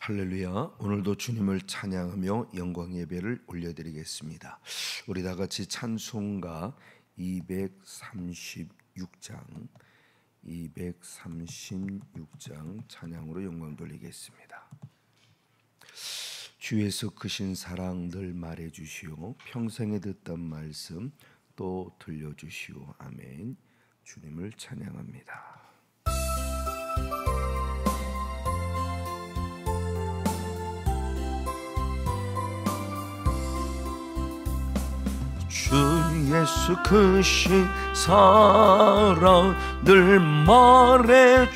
할렐루야. 오늘도 주님을 찬양하며 영광 예배를 올려드리겠습니다. 우리 다 같이 찬송가 236장 찬양으로 영광 돌리겠습니다. 주에서 크신 사랑 늘 말해주시오. 평생에 듣던 말씀 또 들려주시오. 아멘. 주님을 찬양합니다. 주 예수 크신 사랑 늘 말해주시오.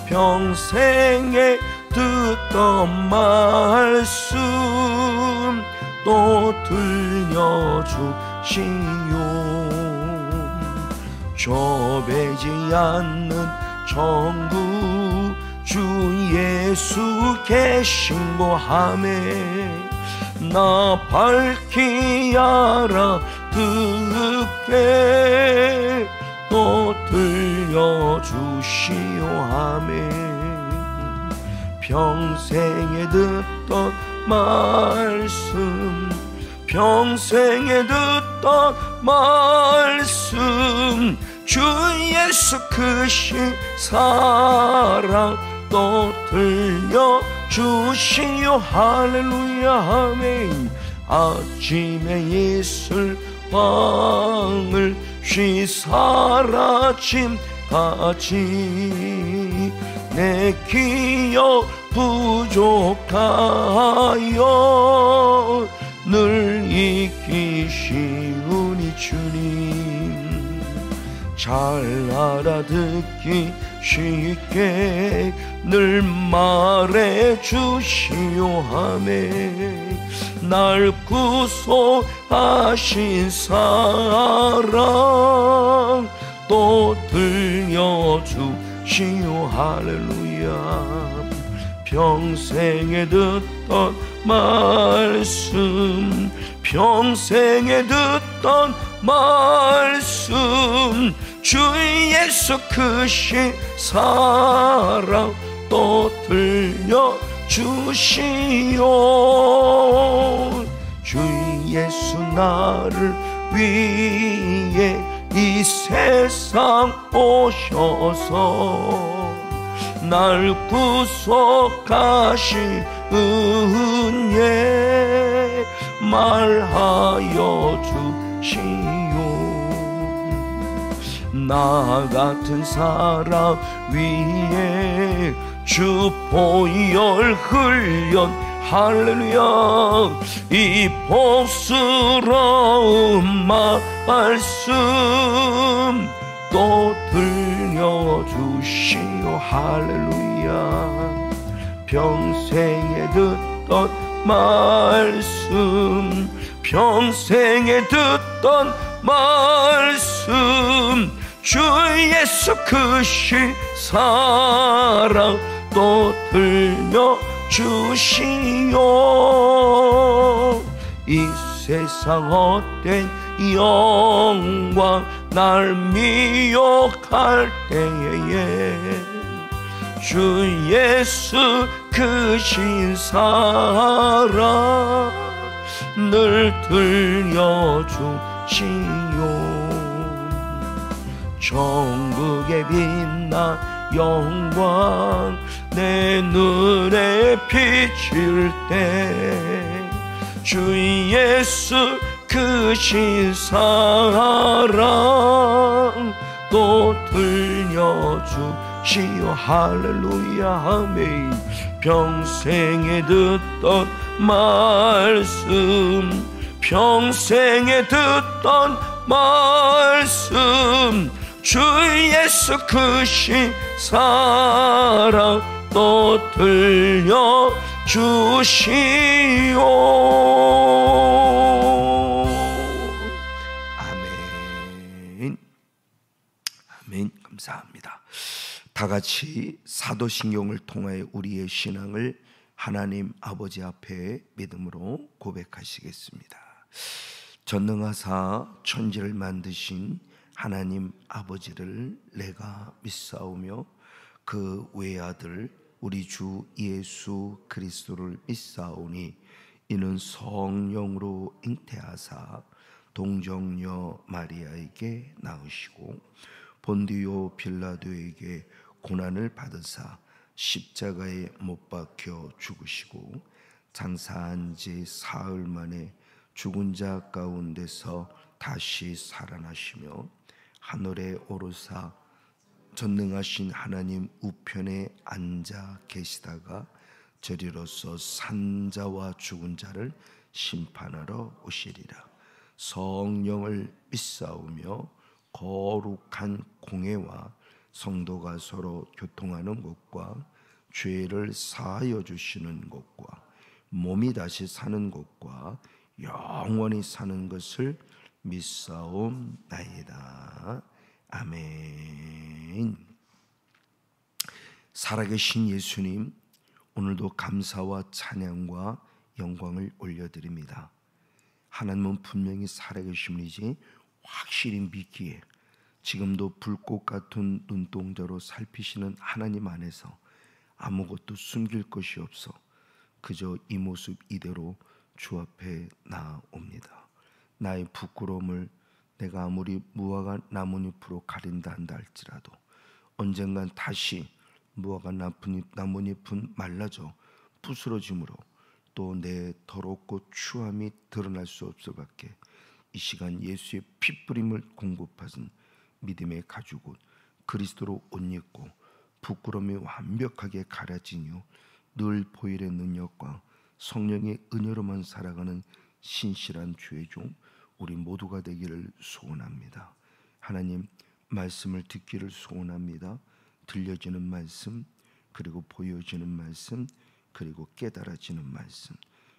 평생에 듣던 말씀 또 들려주시오. 좁아지 않는 천국 주 예수 계신 곳함에 나 밝히 알아듣게 또 들려주시오. 아멘. 평생에 듣던 말씀, 평생에 듣던 말씀, 주 예수 크신 사랑 또 들려주시오. 할렐루야. 아멘. 아침에 있을 왕을 쉬 사라짐 같이 내 기억 부족하여 늘 이기시우니 주님 잘 알아듣기 쉽게 늘 말해주시오. 하매 날 구속하신 사랑 또 들려주시오. 할렐루야. 평생에 듣던 말씀, 평생에 듣던 말씀, 주 예수 크신 사랑 또 들려주시오. 주 예수 나를 위해 이 세상 오셔서 날 구속하신 은혜 말하여 주시오. 나 같은 사람 위에 주 보혈 흘려 할렐루야. 이 복스러운 말씀 또 들려주시오. 할렐루야. 평생에 듣던 말씀, 평생에 듣던 말씀, 주 예수 크신 사랑 또 들려주시오. 이 세상 헛된 영광 날 미혹할 때에 주 예수 크신 사랑 늘 들려주시오. 천국의 빛나 영광 내 눈에 비칠 때 주 예수 크신 사랑 또 들려주시오. 할렐루야. 아멘. 평생에 듣던 말씀, 평생에 듣던 말씀, 주 예수 크신 사랑 또 들려주시오. 아멘. 아멘. 감사합니다. 다 같이 사도신경을 통하여 우리의 신앙을 하나님 아버지 앞에 믿음으로 고백하시겠습니다. 전능하사 천지를 만드신 하나님 아버지를 내가 믿사오며 그 외아들 우리 주 예수 그리스도를 믿사오니 이는 성령으로 잉태하사 동정녀 마리아에게 낳으시고 본디오 빌라도에게 고난을 받으사 십자가에 못 박혀 죽으시고 장사한 지 사흘 만에 죽은 자 가운데서 다시 살아나시며 하늘에 오르사 전능하신 하나님 우편에 앉아 계시다가 저리로서 산자와 죽은 자를 심판하러 오시리라. 성령을 믿사오며 거룩한 공회와 성도가 서로 교통하는 것과 죄를 사하여 주시는 것과 몸이 다시 사는 것과 영원히 사는 것을 믿사옵나이다. 아멘. 살아계신 예수님, 오늘도 감사와 찬양과 영광을 올려드립니다. 하나님은 분명히 살아계심이지 확실히 믿기에 지금도 불꽃 같은 눈동자로 살피시는 하나님 안에서 아무것도 숨길 것이 없어 그저 이 모습 이대로 주 앞에 나옵니다. 나의 부끄러움을 내가 아무리 무화과 나뭇잎으로 가린다 한다 할지라도 언젠간 다시 무화과 나뭇잎은 말라져 부스러짐으로 또 내 더럽고 추함이 드러날 수 없을 밖에 이 시간 예수의 피뿌림을 공급하신 믿음의 가죽 옷 그리스도로 옷 입고 부끄러움이 완벽하게 가려진 후 늘 보일의 능력과 성령의 은혜로만 살아가는 신실한 주의 종 우리 모두가 되기를 소원합니다. 하나님 말씀을 듣기를 소원합니다. 들려지는 말씀 그리고 보여지는 말씀 그리고 깨달아지는 말씀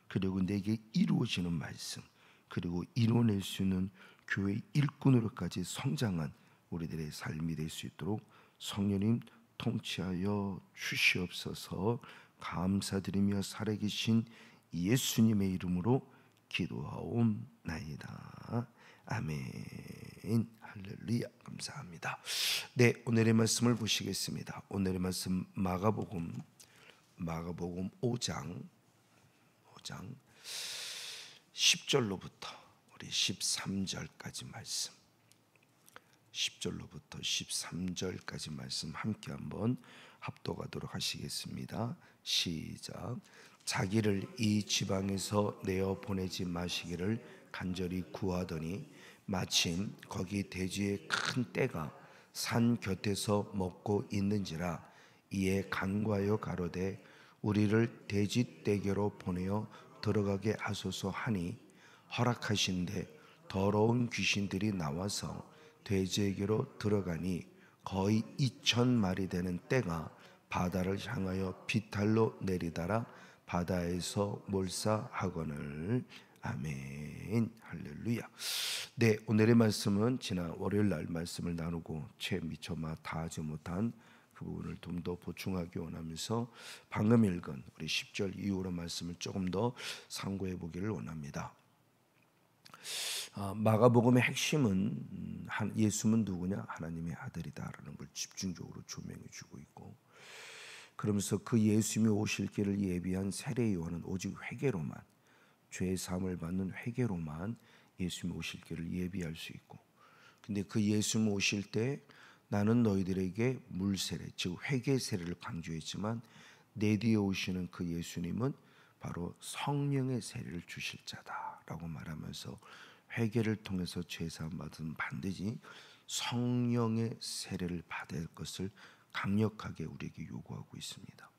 그리고 내게 이루어지는 말씀 그리고 이뤄낼 수 있는 교회 일꾼으로까지 성장한 우리들의 삶이 될 수 있도록 성령님 통치하여 주시옵소서. 감사드리며 살아계신 예수님의 이름으로 기도하옵나이다. 아멘. 할렐루야. 감사합니다. 네, 오늘의 말씀을 보시겠습니다. 오늘의 말씀 마가복음 5장 10절로부터 우리 13절까지 말씀 10절로부터 13절까지 말씀 함께 한번 합독하도록 하시겠습니다. 시작. 자기를 이 지방에서 내어 보내지 마시기를 간절히 구하더니 마침 거기 돼지의 큰 떼가 산 곁에서 먹고 있는지라 이에 간과하여 가로되 우리를 돼지 떼게로 보내어 들어가게 하소서 하니 허락하신대 더러운 귀신들이 나와서 돼지에게로 들어가니 거의 2,000마리 되는 떼가 바다를 향하여 비탈로 내리다라 바다에서 몰사하거늘. 아멘. 할렐루야. 네, 오늘의 말씀은 지난 월요일 날 말씀을 나누고 채 미처 다 하지 못한 그 부분을 좀 더 보충하기 원하면서 방금 읽은 우리 10절 이후로 말씀을 조금 더 상고해 보기를 원합니다. 마가복음의 핵심은 예수는 누구냐? 하나님의 아들이다라는 걸 집중적으로 조명해 주고 있고, 그러면서 그 예수님이 오실 길을 예비한 세례 요한은 오직 회개로만, 죄의 사함을 받는 회개로만 예수님이 오실 길을 예비할 수 있고, 근데 그 예수님 오실 때 나는 너희들에게 물세례 즉 회개 세례를 강조했지만 내 뒤에 오시는 그 예수님은 바로 성령의 세례를 주실 자다라고 말하면서 회개를 통해서 죄사함 받은 반드시 성령의 세례를 받을 것을 강력하게 우리에게 요구하고 있습니다.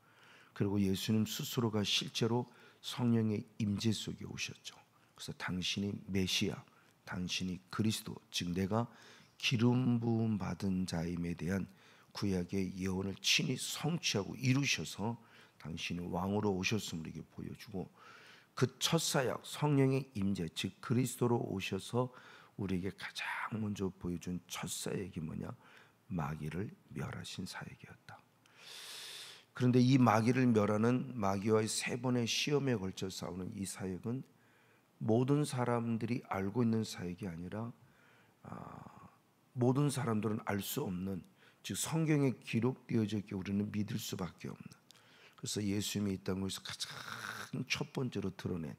그리고 예수님 스스로가 실제로 성령의 임재 속에 오셨죠. 그래서 당신이 메시아, 당신이 그리스도, 즉 내가 기름 부음 받은 자임에 대한 구약의 예언을 친히 성취하고 이루셔서 당신이 왕으로 오셨음을 이렇게 보여주고, 그 첫 사역 성령의 임재 즉 그리스도로 오셔서 우리에게 가장 먼저 보여준 첫 사역이 뭐냐? 마귀를 멸하신 사역이었다. 그런데 이 마귀를 멸하는 마귀와의 세 번의 시험에 걸쳐 싸우는 이 사역은 모든 사람들이 알고 있는 사역이 아니라 모든 사람들은 알 수 없는 즉 성경에 기록되어져 있게 우리는 믿을 수밖에 없는. 그래서 예수님이 이 땅에서 가장 첫 번째로 드러낸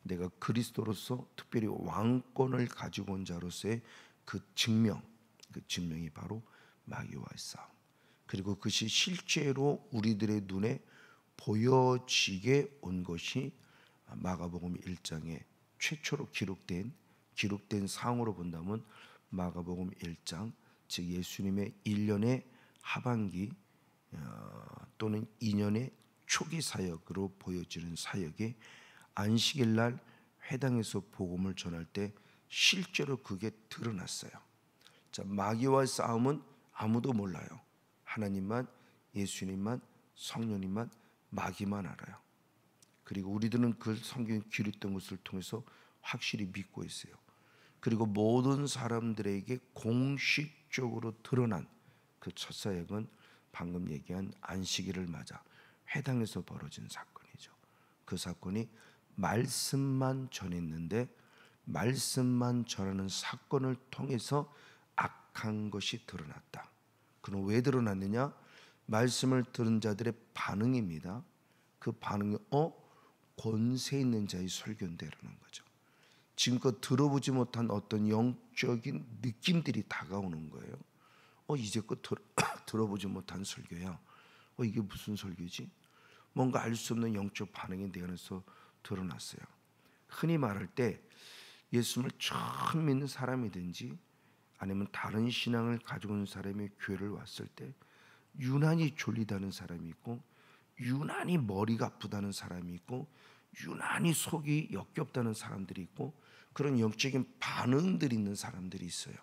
내가 그리스도로서 특별히 왕권을 가지고 온 자로서의 그 증명이 바로 마귀와의 싸움. 그리고 그것이 실제로 우리들의 눈에 보여지게 온 것이 마가복음 1장에 최초로 기록된 상으로 본다면 마가복음 1장, 즉 예수님의 1년의 하반기 또는 2년의 초기 사역으로 보여지는 사역이 안식일 날 회당에서 복음을 전할 때 실제로 그게 드러났어요. 자, 마귀와의 싸움은 아무도 몰라요. 하나님만, 예수님만, 성령님만, 마귀만 알아요. 그리고 우리들은 그 성경에 기록된 것을 통해서 확실히 믿고 있어요. 그리고 모든 사람들에게 공식적으로 드러난 그 첫 사역은 방금 얘기한 안식일을 맞아 회당에서 벌어진 사건이죠. 그 사건이 말씀만 전했는데 말씀만 전하는 사건을 통해서 악한 것이 드러났다. 그럼 왜 드러났느냐? 말씀을 들은 자들의 반응입니다. 그 반응이 권세 있는 자의 설교인데라는 거죠. 지금껏 들어보지 못한 어떤 영적인 느낌들이 다가오는 거예요. 이제껏 들어보지 못한 설교야. 이게 무슨 설교지? 뭔가 알 수 없는 영적 반응이 내 안에서 드러났어요. 흔히 말할 때 예수님을 처음 믿는 사람이든지 아니면 다른 신앙을 가지고 있는 사람이 교회를 왔을 때 유난히 졸리다는 사람이 있고 유난히 머리가 아프다는 사람이 있고 유난히 속이 역겹다는 사람들이 있고 그런 영적인 반응들이 있는 사람들이 있어요.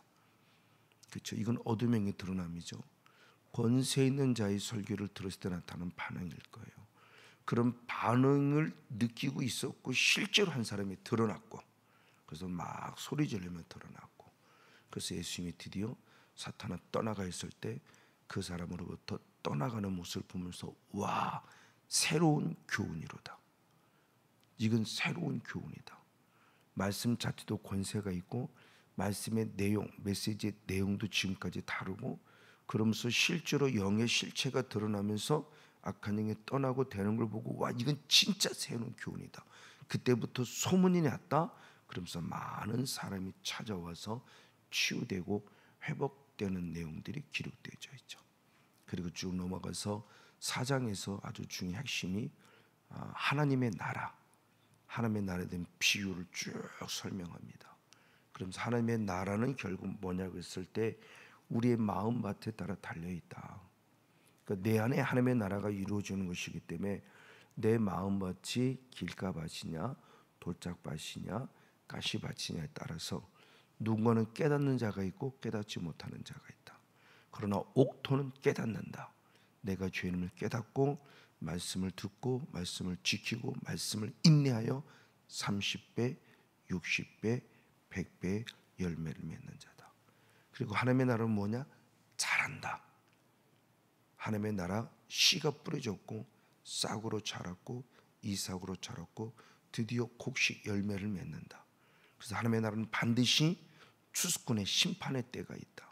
그렇죠? 이건 어둠의 드러남이죠. 권세 있는 자의 설교를 들었을 때 나타나는 반응일 거예요. 그런 반응을 느끼고 있었고 실제로 한 사람이 드러났고 그래서 막 소리 지르며 드러났고 그래서 예수님이 드디어 사탄아 떠나가 있을 때 그 사람으로부터 떠나가는 모습을 보면서 와, 새로운 교훈이로다. 이건 새로운 교훈이다. 말씀 자체도 권세가 있고 말씀의 내용, 메시지의 내용도 지금까지 다르고 그러면서 실제로 영의 실체가 드러나면서 악한 영이 떠나고 되는 걸 보고 와, 이건 진짜 새로운 교훈이다. 그때부터 소문이 났다. 그러면서 많은 사람이 찾아와서 치유되고 회복되는 내용들이 기록되어져 있죠. 그리고 쭉 넘어가서 4장에서 아주 중요한 핵심이 하나님의 나라, 하나님의 나라에 대한 비유를 쭉 설명합니다. 그러면서 하나님의 나라는 결국 뭐냐고 했을 때 우리의 마음밭에 따라 달려있다. 그러니까 내 안에 하나님의 나라가 이루어지는 것이기 때문에 내 마음밭이 길가밭이냐 돌짝밭이냐 가시밭이냐에 따라서 누군가는 깨닫는 자가 있고 깨닫지 못하는 자가 있다. 그러나 옥토는 깨닫는다. 내가 죄인을 깨닫고 말씀을 듣고 말씀을 지키고 말씀을 인내하여 30배, 60배, 100배의 열매를 맺는 자다. 그리고 하나님의 나라는 뭐냐? 자란다. 하나님의 나라 씨가 뿌려졌고 싹으로 자랐고 이삭으로 자랐고 드디어 곡식 열매를 맺는다. 그래서 하나님의 나라는 반드시 추수꾼의 심판의 때가 있다.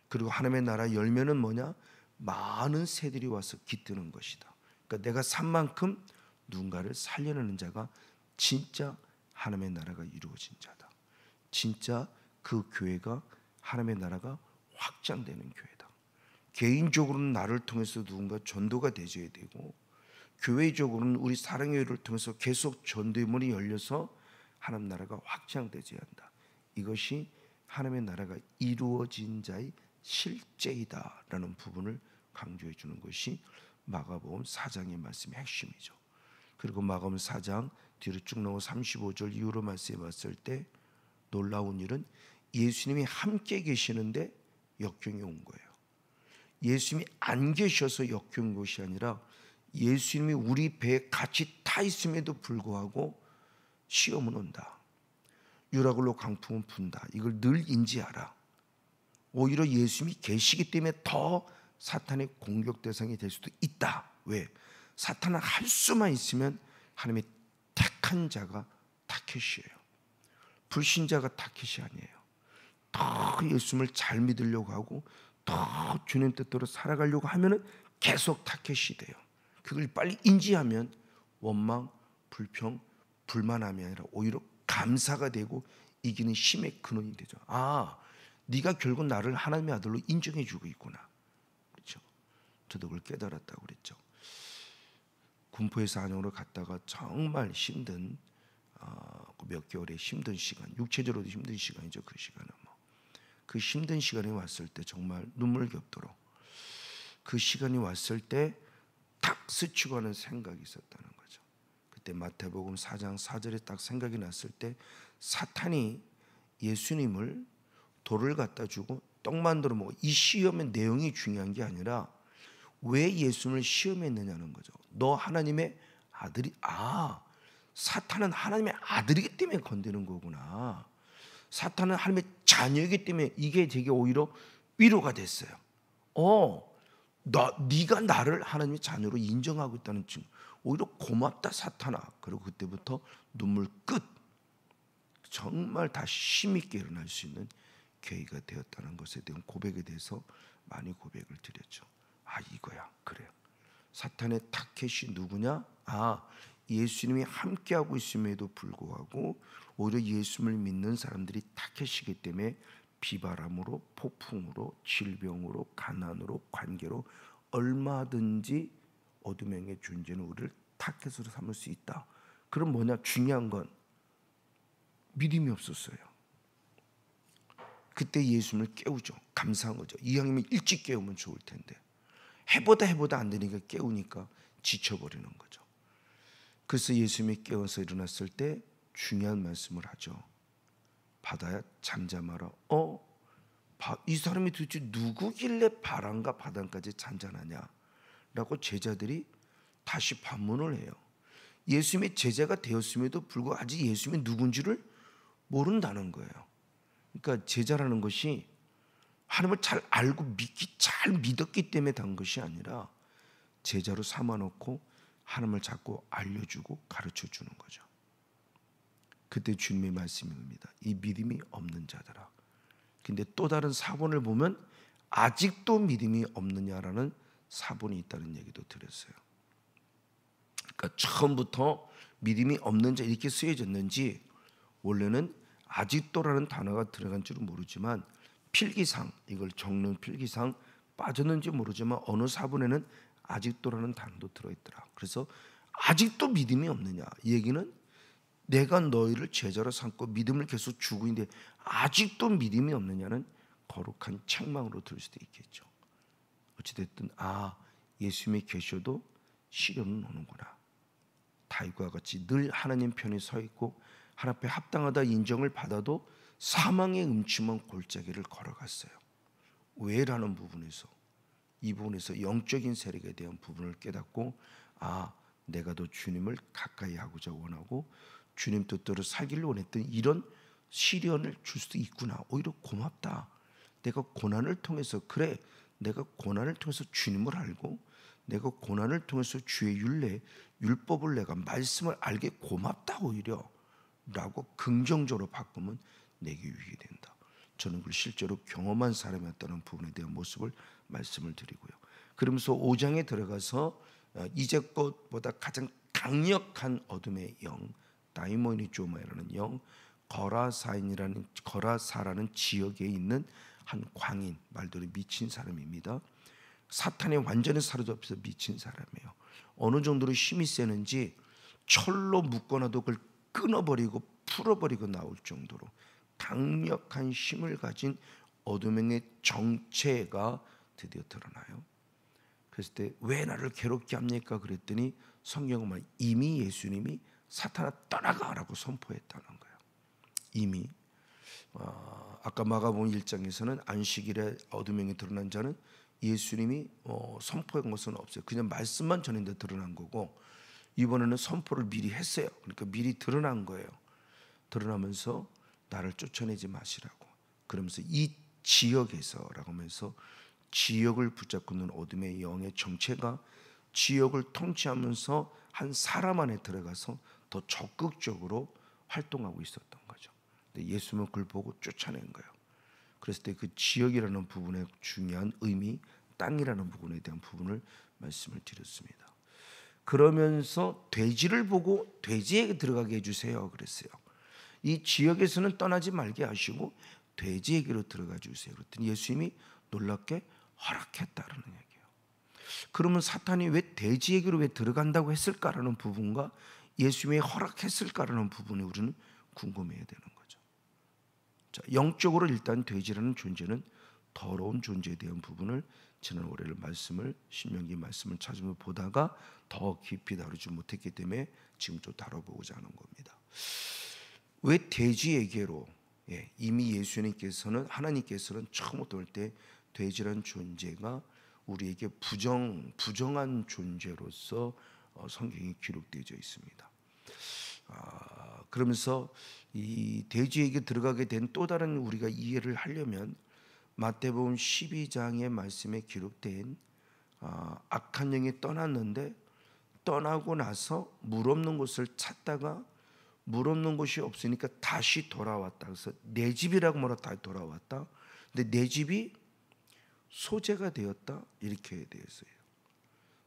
그리고 하나님의 나라 열매는 뭐냐? 많은 새들이 와서 깃드는 것이다. 그러니까 내가 산 만큼 누군가를 살려내는 자가 진짜 하나님의 나라가 이루어진 자다. 진짜 그 교회가 하나님의 나라가 확장되는 교회다. 개인적으로는 나를 통해서 누군가 전도가 되어야 되고 교회적으로는 우리 사랑교회를 통해서 계속 전도의 문이 열려서 하나님 나라가 확장되어야 한다. 이것이 하나님의 나라가 이루어진 자의 실제이다라는 부분을 강조해 주는 것이 마가복음 4장의 말씀의 핵심이죠. 그리고 마가복음 4장 뒤로 쭉 넘어 35절 이후로 말씀해 봤을 때 놀라운 일은 예수님이 함께 계시는데 역경이 온 거예요. 예수님이 안 계셔서 역경인 것이 아니라 예수님이 우리 배에 같이 타 있음에도 불구하고 시험은 온다. 유라굴로 강풍은 분다. 이걸 늘 인지하라. 오히려 예수님이 계시기 때문에 더 사탄의 공격 대상이 될 수도 있다. 왜? 사탄은 할 수만 있으면 하나님의 택한 자가 타켓이에요. 불신자가 타켓이 아니에요. 더 예수님을 잘 믿으려고 하고 더 주님 뜻대로 살아가려고 하면은 계속 타켓이 돼요. 그걸 빨리 인지하면 원망, 불평, 불만함이 아니라 오히려 감사가 되고 이기는 힘의 근원이 되죠. 아, 네가 결국 나를 하나님의 아들로 인정해주고 있구나. 그렇죠? 저도 그걸 깨달았다고 그랬죠. 군포에서 안양으로 갔다가 정말 힘든 몇 개월의 힘든 시간, 육체적으로도 힘든 시간이죠. 그 시간은 그 힘든 시간이 왔을 때 정말 눈물겹도록 그 시간이 왔을 때 탁 스치고 하는 생각이 있었다는 거죠. 그때 마태복음 4장 4절에 딱 생각이 났을 때 사탄이 예수님을 돌을 갖다 주고 떡 만들어 먹어. 이 시험의 내용이 중요한 게 아니라 왜 예수님을 시험했느냐는 거죠. 너 하나님의 아들이 사탄은 하나님의 아들이기 때문에 건드는 거구나. 사탄은 하나님의 자녀이기 때문에 이게 되게 오히려 위로가 됐어요. 네가 나를 하나님의 자녀로 인정하고 있다는 증거. 오히려 고맙다 사탄아. 그리고 그때부터 눈물 끝. 정말 다시 힘있게 일어날 수 있는 계기가 되었다는 것에 대한 고백에 대해서 많이 고백을 드렸죠. 이거야. 그래요. 사탄의 타켓이 누구냐? 예수님이 함께하고 있음에도 불구하고 오히려 예수님을 믿는 사람들이 타켓이기 때문에 비바람으로, 폭풍으로, 질병으로, 가난으로, 관계로 얼마든지 어둠의 존재는 우리를 타켓으로 삼을 수 있다. 그럼 뭐냐? 중요한 건 믿음이 없었어요. 그때 예수님을 깨우죠. 감사한 거죠. 이왕이면 일찍 깨우면 좋을 텐데 해보다 안 되니까 깨우니까 지쳐버리는 거죠. 그래서 예수님이 깨워서 일어났을 때 중요한 말씀을 하죠. 바다야 잠잠하라. 이 사람이 도대체 누구길래 바람과 바다까지 잔잔하냐? 라고 제자들이 다시 반문을 해요. 예수님의 제자가 되었음에도 불구하고 아직 예수님이 누군지를 모른다는 거예요. 그러니까 제자라는 것이 하나님을 잘 알고 잘 믿었기 때문에 단 것이 아니라 제자로 삼아놓고 하나님을 자꾸 알려주고 가르쳐주는 거죠. 그때 주님의 말씀입니다. 이 믿음이 없는 자들아. 근데 또 다른 사본을 보면 아직도 믿음이 없느냐라는 사본이 있다는 얘기도 들었어요. 그러니까 처음부터 믿음이 없는 자 이렇게 쓰여졌는지 원래는 아직도라는 단어가 들어간 줄은 모르지만 필기상 이걸 적는 필기상 빠졌는지 모르지만 어느 사본에는 아직도라는 단어도 들어있더라. 그래서 아직도 믿음이 없느냐 이 얘기는 내가 너희를 제자로 삼고 믿음을 계속 주고 있는데 아직도 믿음이 없느냐는 거룩한 책망으로 들을 수도 있겠죠. 어찌됐든 예수님이 계셔도 시련은 오는구나. 다윗과 같이 늘 하나님 편에 서 있고 하나님 앞에 합당하다 인정을 받아도 사망의 음침한 골짜기를 걸어갔어요. 왜라는 부분에서 이 부분에서 영적인 세력에 대한 부분을 깨닫고 내가 더 주님을 가까이 하고자 원하고 주님 뜻대로 살기를 원했던 이런 시련을 줄 수도 있구나. 오히려 고맙다. 내가 고난을 통해서 내가 고난을 통해서 주님을 알고 내가 고난을 통해서 주의 율법을 내가 말씀을 알게 고맙다 오히려 라고 긍정적으로 바꾸면 내게 유익이 된다. 저는 그걸 실제로 경험한 사람이었다는 부분에 대한 모습을 말씀을 드리고요. 그러면서 5장에 들어가서 이제껏보다 가장 강력한 어둠의 영 다이모니조마라는 영 거라사라는 지역에 있는 한 광인 말대로 미친 사람입니다. 사탄에 완전히 사로잡혀서 미친 사람이에요. 어느 정도로 힘이 세는지 철로 묶어놔도 그걸 끊어버리고 풀어버리고 나올 정도로 강력한 힘을 가진 어둠의 정체가 드디어 드러나요. 그랬을 때 왜 나를 괴롭게 합니까? 그랬더니 성경은 말 이미 예수님이 사탄아 떠나가라고 선포했다는 거예요. 이미 아까 마가복음 1장에서는 안식일에 어둠이 드러난 자는 예수님이 선포한 것은 없어요. 그냥 말씀만 전했는데 드러난 거고 이번에는 선포를 미리 했어요. 그러니까 미리 드러난 거예요. 드러나면서 나를 쫓아내지 마시라고. 그러면서 이 지역에서라고 하면서 지역을 붙잡고 있는 어둠의 영의 정체가 지역을 통치하면서 한 사람 안에 들어가서 더 적극적으로 활동하고 있었던 거죠. 근데 예수님은 그걸 보고 쫓아낸 거예요. 그랬을 때 그 지역이라는 부분의 중요한 의미, 땅이라는 부분에 대한 부분을 말씀을 드렸습니다. 그러면서 돼지를 보고 돼지에게 들어가게 해주세요 그랬어요. 이 지역에서는 떠나지 말게 하시고 돼지에게로 들어가 주세요. 그랬더니 예수님이 놀랍게 허락했다라는 얘기예요. 그러면 사탄이 왜 돼지에게로 왜 들어간다고 했을까라는 부분과 예수님이 허락했을까라는 부분에 우리는 궁금해야 되는 거죠. 자, 영적으로 일단 돼지라는 존재는 더러운 존재에 대한 부분을 지난 월요일 말씀을 신명기 말씀을 찾으며 보다가 더 깊이 다루지 못했기 때문에 지금 좀 다뤄보고자 하는 겁니다. 왜 돼지에게로 이미 예수님께서는 하나님께서는 처음부터 올 때 돼지라는 존재가 우리에게 부정한 존재로서 성경에 기록되어 있습니다. 그러면서 이 돼지에게 들어가게 된 또 다른 우리가 이해를 하려면 마태복음 12장의 말씀에 기록된 악한 영이 떠났는데 떠나고 나서 물 없는 곳을 찾다가 물 없는 곳이 없으니까 다시 돌아왔다. 그래서 내 집이라고 말하 다시 돌아왔다. 근데 내 집이 소재가 되었다 이렇게 되어 있어요.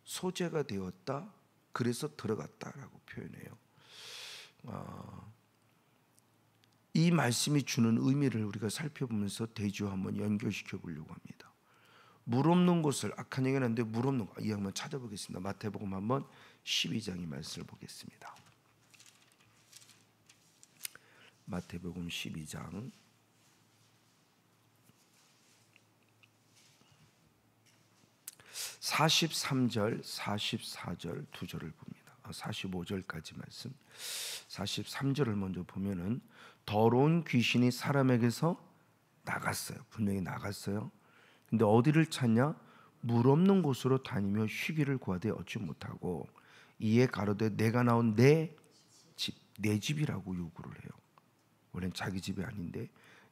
소재가 되었다. 그래서 들어갔다라고 표현해요. 이 말씀이 주는 의미를 우리가 살펴보면서 돼지와 한번 연결시켜 보려고 합니다. 물 없는 곳을 악한 영이 났는데 물 없는 곳, 이 한번 찾아보겠습니다. 마태복음 한번 12장의 말씀을 보겠습니다. 마태복음 12장 43절, 44절 두 절을 봅니다. 45절까지 말씀. 43절을 먼저 보면은 더러운 귀신이 사람에게서 나갔어요. 분명히 나갔어요. 근데 어디를 찾냐? 물 없는 곳으로 다니며 쉬기를 구하되 얻지 못하고 이에 가로되 내가 나온 내 집, 내 집이라고 요구를 해요. 원래는 자기 집이 아닌데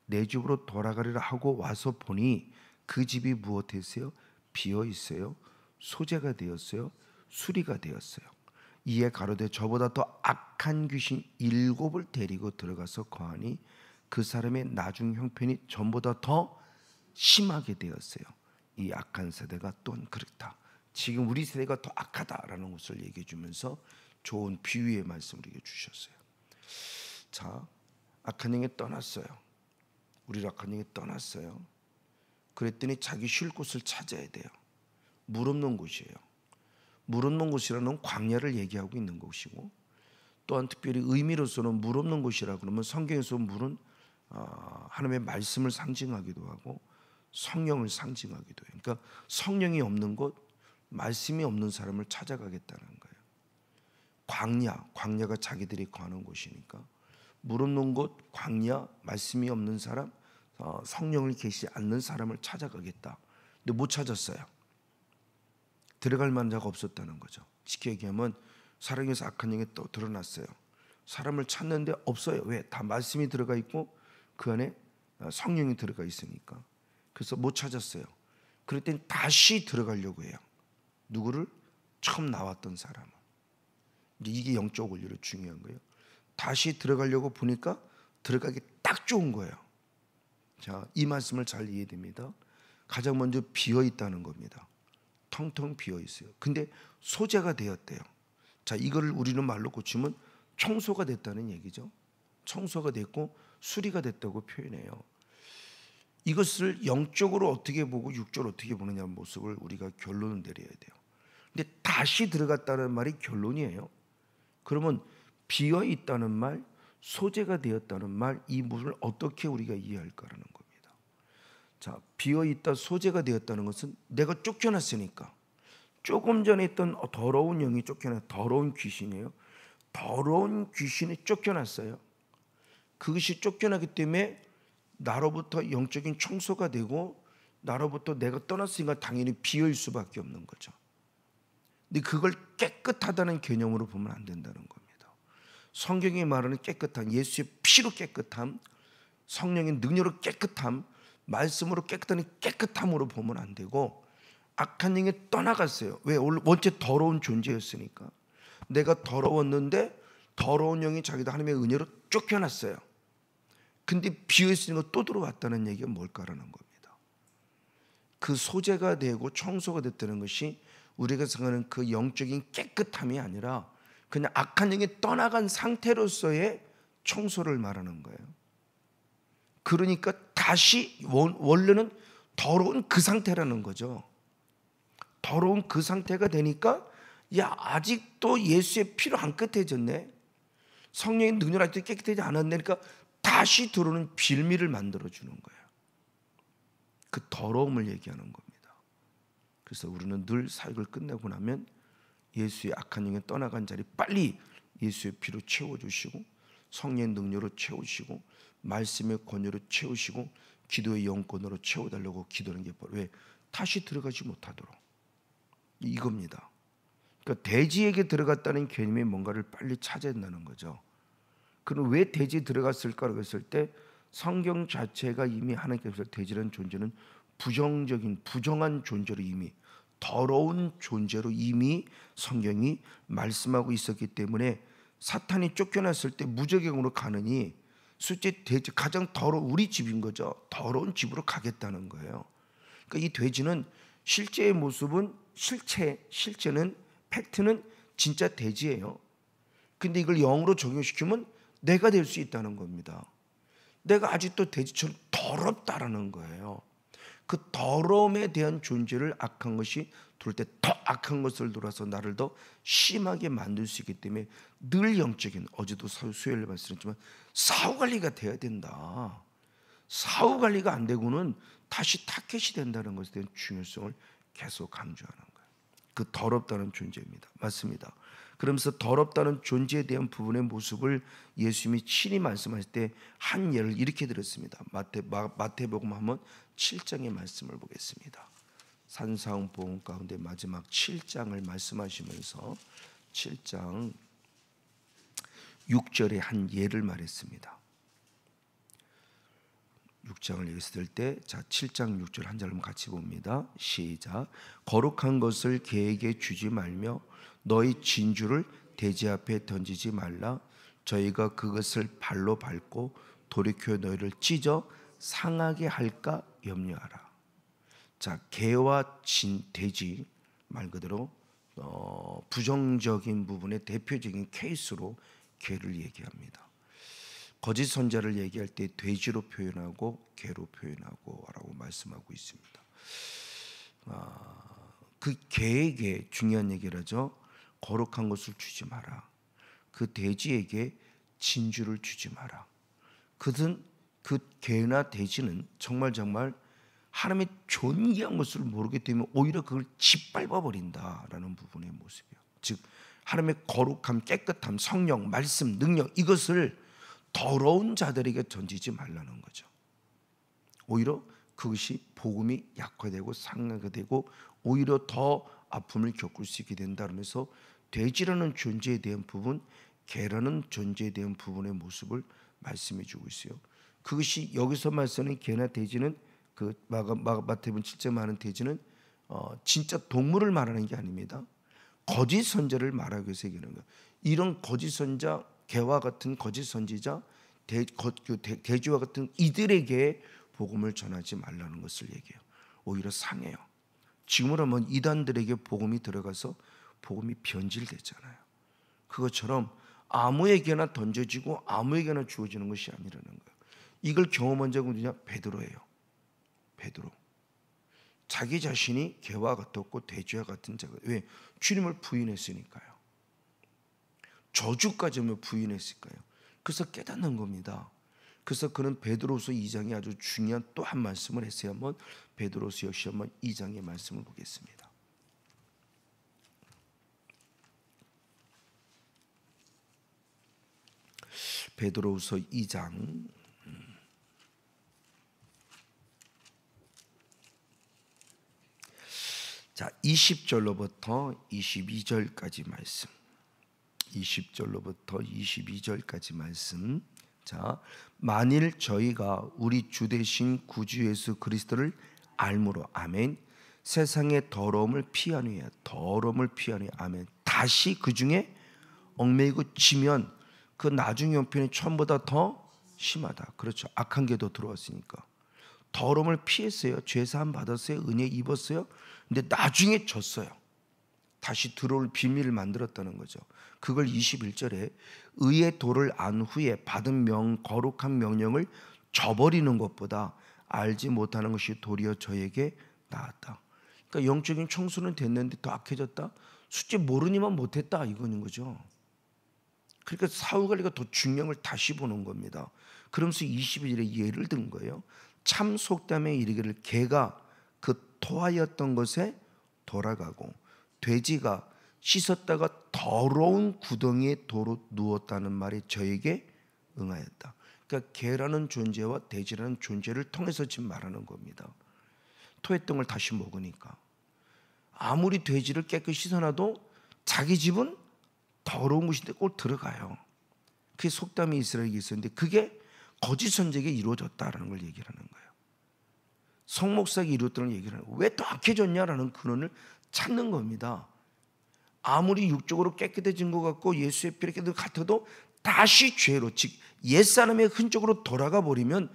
내 집으로 돌아가리라 하고 와서 보니 그 집이 무엇했어요? 비어 있어요. 소재가 되었어요. 수리가 되었어요. 이에 가로되 저보다 더 악한 귀신 7을 데리고 들어가서 거하니 그 사람의 나중 형편이 전보다 더 심하게 되었어요. 이 악한 세대가 또한 그렇다. 지금 우리 세대가 더 악하다라는 것을 얘기해 주면서 좋은 비유의 말씀을 우리에게 주셨어요. 자, 악한 영이 떠났어요. 우리 악한 영이 떠났어요. 그랬더니 자기 쉴 곳을 찾아야 돼요. 물 없는 곳이에요. 물 없는 곳이라는 광야를 얘기하고 있는 곳이고, 또한 특별히 의미로서는 물 없는 곳이라 그러면 성경에서 물은 하나님의 말씀을 상징하기도 하고 성령을 상징하기도 해요. 그러니까 성령이 없는 곳, 말씀이 없는 사람을 찾아가겠다는 거예요. 광야가 자기들이 거하는 곳이니까 물 없는 곳, 광야, 말씀이 없는 사람, 성령을 계시지 않는 사람을 찾아가겠다. 근데 못 찾았어요. 들어갈 만한 자가 없었다는 거죠. 쉽게 얘기하면 사랑에서 악한 영이 또 드러났어요. 사람을 찾는데 없어요. 왜? 다 말씀이 들어가 있고 그 안에 성령이 들어가 있으니까. 그래서 못 찾았어요. 그럴 땐 다시 들어가려고 해요. 누구를? 처음 나왔던 사람을. 이게 영적 원리로 중요한 거예요. 다시 들어가려고 보니까 들어가기 딱 좋은 거예요. 자, 이 말씀을 잘 이해됩니다. 가장 먼저 비어 있다는 겁니다. 텅텅 비어 있어요. 근데 소재가 되었대요. 자, 이거를 우리는 말로 고치면 청소가 됐다는 얘기죠. 청소가 됐고 수리가 됐다고 표현해요. 이것을 영적으로 어떻게 보고 육적으로 어떻게 보느냐는 모습을 우리가 결론을 내려야 돼요. 근데 다시 들어갔다는 말이 결론이에요. 그러면 비어 있다는 말, 소재가 되었다는 말, 이 물을 어떻게 우리가 이해할까라는 겁니다. 자, 비어 있다, 소재가 되었다는 것은 내가 쫓겨났으니까. 조금 전에 있던 더러운 영이 더러운 귀신이에요. 더러운 귀신이 쫓겨났어요. 그것이 쫓겨나기 때문에 나로부터 영적인 청소가 되고 나로부터 내가 떠났으니까 당연히 비어일 수밖에 없는 거죠. 근데 그걸 깨끗하다는 개념으로 보면 안 된다는 겁니다. 성경이 말하는 깨끗함, 예수의 피로 깨끗함, 성령의 능력으로 깨끗함, 말씀으로 깨끗한 깨끗함으로 보면 안 되고 악한 영이 떠나갔어요. 왜? 원체 더러운 존재였으니까. 내가 더러웠는데 더러운 영이 자기도 하나님의 은혜로 쫓겨났어요. 근데 비어있으니까 또 들어왔다는 얘기가 뭘까라는 겁니다. 그 소재가 되고 청소가 됐다는 것이 우리가 생각하는 그 영적인 깨끗함이 아니라 그냥 악한 영이 떠나간 상태로서의 청소를 말하는 거예요. 그러니까 다시 원래는 더러운 그 상태라는 거죠. 더러운 그 상태가 되니까 야, 아직도 예수의 피로 안 깨끗해졌네, 성령의 능력을 아직도 깨끗하지 않았네. 그러니까 다시 들어오는 빌미를 만들어주는 거예요. 그 더러움을 얘기하는 겁니다. 그래서 우리는 늘 사역을 끝내고 나면 예수의 악한 영이 떠나간 자리 빨리 예수의 피로 채워주시고, 성령의 능력으로 채우시고, 말씀의 권유로 채우시고, 기도의 영권으로 채워달라고 기도하는 게 바로 왜 다시 들어가지 못하도록 이겁니다. 그러니까 대지에게 들어갔다는 개념이 뭔가를 빨리 찾아야 된다는 거죠. 그럼 왜 대지에 들어갔을까라고 했을 때 성경 자체가 이미 하나님께서 대지라는 존재는 부정한 존재로, 이미 더러운 존재로 이미 성경이 말씀하고 있었기 때문에 사탄이 쫓겨났을 때 무적행으로 가느니 실제 돼지 가장 더러운 우리 집인 거죠. 더러운 집으로 가겠다는 거예요. 그러니까 이 돼지는 실제의 모습은 실제는 팩트는 진짜 돼지예요. 근데 이걸 영으로 적용시키면 내가 될 수 있다는 겁니다. 내가 아직도 돼지처럼 더럽다라는 거예요. 그 더러움에 대한 존재를 악한 것이 들어올 때 더 악한 것을 돌아서 나를 더 심하게 만들 수 있기 때문에 늘 영적인, 어제도 수요일에 말씀했지만 사후관리가 돼야 된다. 사후관리가 안 되고는 다시 타켓이 된다는 것에 대한 중요성을 계속 강조하는 거예요. 그 더럽다는 존재입니다. 맞습니다. 그러면서 더럽다는 존재에 대한 부분의 모습을 예수님이 친히 말씀하실 때 한 예를 이렇게 들었습니다. 마태복음 한번 7장의 말씀을 보겠습니다. 산상복음 가운데 마지막 7장을 말씀하시면서 7장 6절에 한 예를 말했습니다. 6장을 읽었을 때, 자 7장 6절 한 절만 같이 봅니다. 시작. 거룩한 것을 개에게 주지 말며 너희 진주를 돼지 앞에 던지지 말라. 저희가 그것을 발로 밟고 돌이켜 너희를 찢어 상하게 할까 염려하라. 자, 개와 돼지 말 그대로 부정적인 부분의 대표적인 케이스로 개를 얘기합니다. 거짓 선자를 얘기할 때 돼지로 표현하고 개로 표현하고 라고 말씀하고 있습니다. 그 개에게 중요한 얘기를 하죠. 거룩한 것을 주지 마라. 그 돼지에게 진주를 주지 마라. 그것은 그 개나 돼지는 정말 하나님의 존귀한 것을 모르기 때문에 오히려 그걸 짓밟아 버린다라는 부분의 모습이에요. 즉 하나님의 거룩함, 깨끗함, 성령, 말씀, 능력, 이것을 더러운 자들에게 던지지 말라는 거죠. 오히려 그것이 복음이 약화되고 상하되고 오히려 더 아픔을 겪을 수 있게 된다. 그러면서 돼지라는 존재에 대한 부분, 개라는 존재에 대한 부분의 모습을 말씀해 주고 있어요. 그것이 여기서 말씀하는 개나 돼지는 그 마태복음 7장 말하는 돼지는 진짜 동물을 말하는 게 아닙니다. 거짓 선자를 말하기 위해서 얘기하는 거예요. 이런 거짓 선자, 개와 같은 거짓 선지자, 돼지와 같은 이들에게 복음을 전하지 말라는 것을 얘기해요. 오히려 상해요. 지금으로 하면 이단들에게 복음이 들어가서 복음이 변질되잖아요. 그것처럼 아무에게나 던져지고 아무에게나 주어지는 것이 아니라는 거예요. 이걸 경험한 자가 누구냐? 베드로예요. 베드로. 자기 자신이 개와 같았고 돼지와 같은 자가, 왜? 주님을 부인했으니까요. 저주까지 부인했을까요? 그래서 깨닫는 겁니다. 그래서 그는 베드로서 2장에 아주 중요한 또 한 말씀을 했어요. 한번 베드로서 역시 한번 2장의 말씀을 보겠습니다. 베드로서 2장 자 20절로부터 22절까지 말씀. 20절로부터 22절까지 말씀. 자, 만일 저희가 우리 주 되신 구주 예수 그리스도를 알므로, 아멘, 세상의 더러움을 피한 후에, 아멘, 다시 그 중에 얽매이고 지면 그 나중 형편이 처음보다 더 심하다. 그렇죠. 악한 게 더 들어왔으니까. 더러움을 피했어요. 죄사함 받았어요. 은혜 입었어요. 근데 나중에 졌어요. 다시 들어올 비밀을 만들었다는 거죠. 그걸 21절에 의의 도를 안 후에 받은 거룩한 명령을 저버리는 것보다 알지 못하는 것이 도리어 저에게 나았다. 그러니까 영적인 청소는 됐는데 더 악해졌다. 솔직히 모르니만 못했다 이거는 거죠. 그러니까 사후관리가 더 중요한 걸 다시 보는 겁니다. 그러면서 22절에 예를 든 거예요. 참 속담에 이르기를 개가 그 토하였던 것에 돌아가고 돼지가 씻었다가 더러운 구덩이에 도로 누웠다는 말이 저에게 응하였다. 그러니까 개라는 존재와 돼지라는 존재를 통해서 지금 말하는 겁니다. 토했던 걸 다시 먹으니까. 아무리 돼지를 깨끗이 씻어놔도 자기 집은 더러운 곳인데 꼭 들어가요. 그게 속담이 이스라엘에 있었는데 그게 거짓 선지자에게 이루어졌다라는 걸 얘기를 하는 거예요. 성목사에게 이루어졌다는 얘기를 하는 거예요. 왜 더 악해졌냐라는 근원을 찾는 겁니다. 아무리 육적으로 깨끗해진 것 같고 예수의 피로 깨끗한 것 같아도 다시 죄로, 즉 옛사람의 흔적으로 돌아가 버리면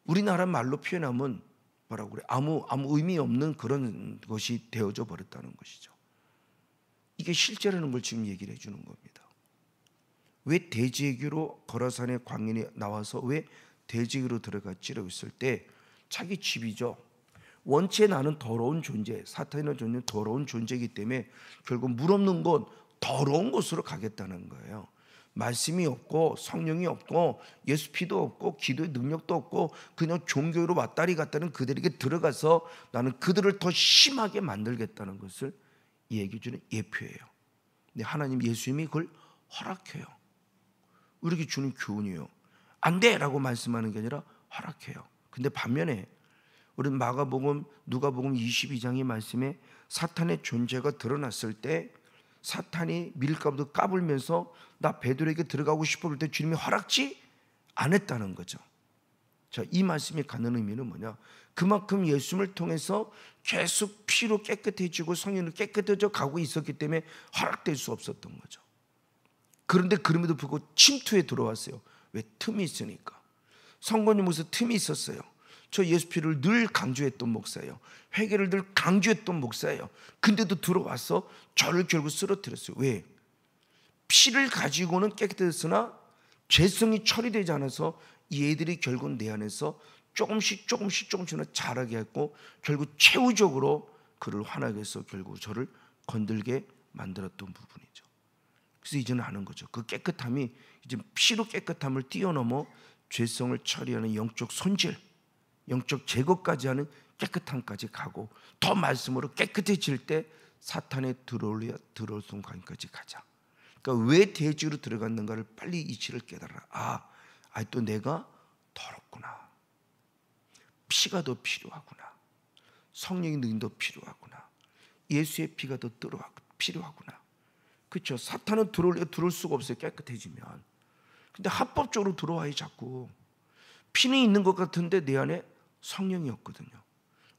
우리나라 말로 표현하면 뭐라고 그래? 아무 의미 없는 그런 것이 되어져 버렸다는 것이죠. 이게 실제라는 걸 지금 얘기를 해주는 겁니다. 왜 돼지에게로 거라산의 광인이 나와서 왜 돼지에게로 들어갔지라고 했을 때 자기 집이죠. 원체 나는 더러운 존재, 사탄이라는 존재는 더러운 존재이기 때문에 결국 물 없는 곳, 더러운 곳으로 가겠다는 거예요. 말씀이 없고 성령이 없고 예수 피도 없고 기도의 능력도 없고 그냥 종교로 왔다리 갔다는 그들에게 들어가서 나는 그들을 더 심하게 만들겠다는 것을 얘기해 주는 예표예요. 근데 하나님 예수님이 그걸 허락해요. 우리에게 주는 교훈이에요. 안 돼라고 말씀하는 게 아니라 허락해요. 근데 반면에 우리 마가복음, 누가복음 22장의 말씀에 사탄의 존재가 드러났을 때 사탄이 밀가부도 까불면서 나 베드로에게 들어가고 싶어 볼 때 주님이 허락지 안 했다는 거죠. 자, 이 말씀이 갖는 의미는 뭐냐? 그만큼 예수님을 통해서 계속 피로 깨끗해지고 성령으로 깨끗해져 가고 있었기 때문에 허락될 수 없었던 거죠. 그런데 그럼에도 불구하고 침투에 들어왔어요. 왜? 틈이 있으니까. 성권이 무슨 틈이 있었어요. 저 예수 피를 늘 강조했던 목사예요. 회개를 늘 강조했던 목사예요. 근데도 들어와서 저를 결국 쓰러뜨렸어요. 왜? 피를 가지고는 깨끗했으나 죄성이 처리되지 않아서 얘들이 결국 내 안에서 조금씩 자라게 했고 결국 최후적으로 그를 화나게 해서 결국 저를 건들게 만들었던 부분이죠. 그래서 이제는 아는 거죠. 그 깨끗함이 이제 피로 깨끗함을 뛰어넘어 죄성을 처리하는 영적 손질, 영적 제거까지 하는 깨끗함까지 가고 더 말씀으로 깨끗해질 때 사탄의 들어올 순간까지 가자. 그러니까 왜 대지로 들어갔는가를 빨리 이치를 깨달아라. 또 내가 더럽구나. 피가 더 필요하구나. 성령의 능력이 더 필요하구나. 예수의 피가 더 필요하구나. 그렇죠. 사탄은 들어올 수가 없어요. 깨끗해지면. 근데 합법적으로 들어와야 자꾸. 피는 있는 것 같은데 내 안에 성령이 없거든요.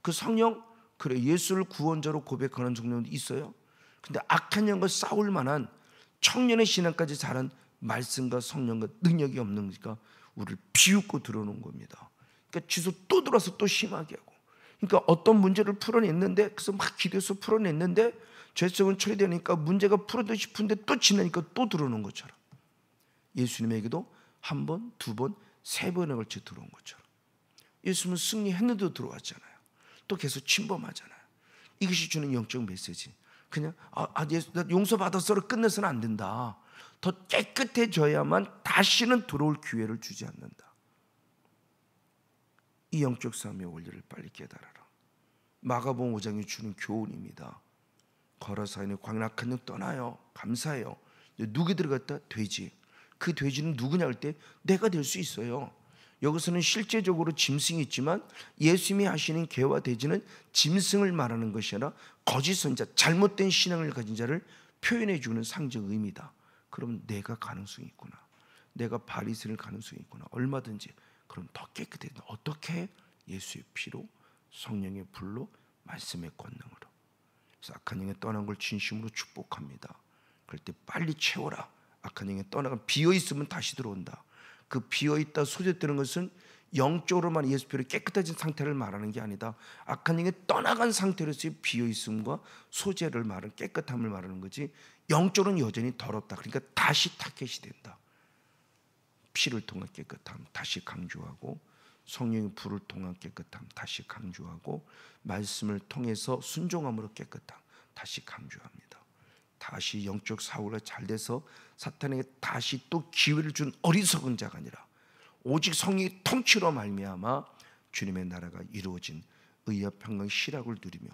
그 성령, 그래 예수를 구원자로 고백하는 성령도 있어요. 근데 악한 영과 싸울 만한 청년의 신앙까지 자란 말씀과 성령과 능력이 없는 거니까 우리를 비웃고 들어오는 겁니다. 그러니까 주소 또 들어와서 또 심하게 하고. 그러니까 어떤 문제를 풀어냈는데 그래서 막 기도해서 풀어냈는데 죄성은 처리되니까 문제가 풀어도 싶은데 또 지나니까 또 들어오는 것처럼 예수님에게도 한 번, 두 번, 세 번에 걸쳐 들어온 것처럼 예수님은 승리했는데도 들어왔잖아요. 또 계속 침범하잖아요. 이것이 주는 영적 메시지. 그냥 예수 나 용서받았어로 끝내서는 안 된다. 더 깨끗해져야만 다시는 들어올 기회를 주지 않는다. 이 영적 싸움의 원리를 빨리 깨달아라. 마가복음 5장이 주는 교훈입니다. 거라사인의 광락한 영 떠나요. 감사해요. 누구 들어갔다? 돼지. 그 돼지는 누구냐 할 때 내가 될 수 있어요. 여기서는 실제적으로 짐승이 있지만 예수님이 하시는 개와 돼지는 짐승을 말하는 것이 아니라 거짓 선자, 잘못된 신앙을 가진 자를 표현해 주는 상징 의미다. 그럼 내가 가능성이 있구나. 내가 바리새인일 가능성이 있구나. 얼마든지. 그럼 더 깨끗해진다. 어떻게? 예수의 피로, 성령의 불로, 말씀의 권능으로. 그래서 악한 영에 떠난 걸 진심으로 축복합니다. 그럴 때 빨리 채워라. 악한 영에 떠나가 비어 있으면 다시 들어온다. 그 비어있다 소재되는 것은 영적으로만 예수 피로 깨끗해진 상태를 말하는 게 아니다. 악한 영이 떠나간 상태로서의 비어있음과 소재를 말하는, 깨끗함을 말하는 거지, 영적으로는 여전히 더럽다. 그러니까 다시 타겟이 된다. 피를 통한 깨끗함 다시 강조하고, 성령의 불을 통한 깨끗함 다시 강조하고, 말씀을 통해서 순종함으로 깨끗함 다시 강조합니다. 다시 영적 사고가 잘 돼서 사탄에게 다시 또 기회를 준 어리석은 자가 아니라 오직 성령의 통치로 말미암아 주님의 나라가 이루어진 의와 평강 희락을 누리며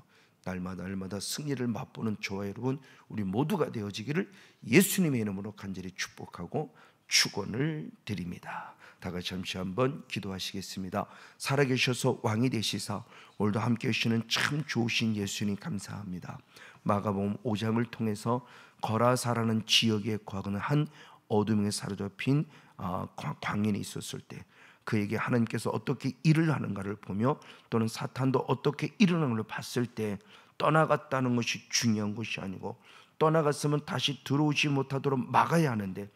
날마다 승리를 맛보는 저와 여러분 우리 모두가 되어지기를 예수님의 이름으로 간절히 축복하고 축원을 드립니다. 다 같이 잠시 한번 기도하시겠습니다. 살아계셔서 왕이 되시사 오늘도 함께 하시는 참 좋으신 예수님 감사합니다. 마가복음 5장을 통해서 거라사라는 지역에 거하는 한 어둠에 사로잡힌 광인이 있었을 때 그에게 하나님께서 어떻게 일을 하는가를 보며, 또는 사탄도 어떻게 일어나는 걸 봤을 때 떠나갔다는 것이 중요한 것이 아니고, 떠나갔으면 다시 들어오지 못하도록 막아야 하는데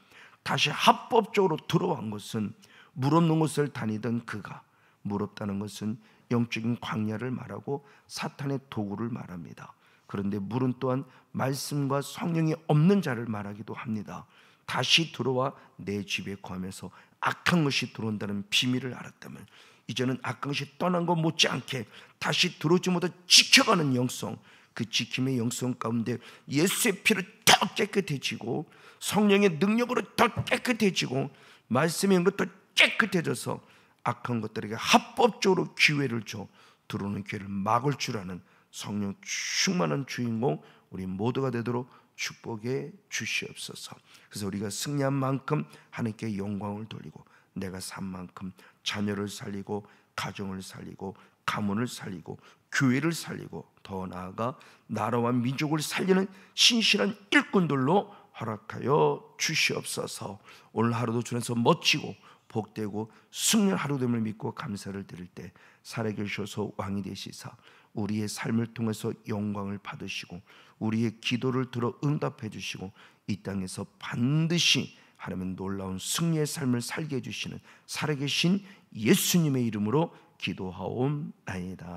다시 합법적으로 들어온 것은, 물 없는 곳을 다니던 그가, 물 없다는 것은 영적인 광야를 말하고 사탄의 도구를 말합니다. 그런데 물은 또한 말씀과 성령이 없는 자를 말하기도 합니다. 다시 들어와 내 집에 거하면서 악한 것이 들어온다는 비밀을 알았다면, 이제는 악한 것이 떠난 것 못지않게 다시 들어오지 못해 지켜가는 영성, 그 지킴의 영성 가운데 예수의 피로 더 깨끗해지고, 성령의 능력으로 더 깨끗해지고, 말씀의 영으로 더 깨끗해져서 악한 것들에게 합법적으로 기회를 줘 들어오는 기회를 막을 줄 아는 성령 충만한 주인공 우리 모두가 되도록 축복해 주시옵소서. 그래서 우리가 승리한 만큼 하나님께 영광을 돌리고, 내가 산 만큼 자녀를 살리고 가정을 살리고 가문을 살리고 교회를 살리고, 더 나아가 나라와 민족을 살리는 신실한 일꾼들로 허락하여 주시옵소서. 오늘 하루도 주님께서 멋지고 복되고 승리한 하루됨을 믿고 감사를 드릴 때, 살아계셔서 왕이 되시사 우리의 삶을 통해서 영광을 받으시고 우리의 기도를 들어 응답해 주시고 이 땅에서 반드시 하나님은 놀라운 승리의 삶을 살게 해주시는 살아계신 예수님의 이름으로 기도하옵나이다.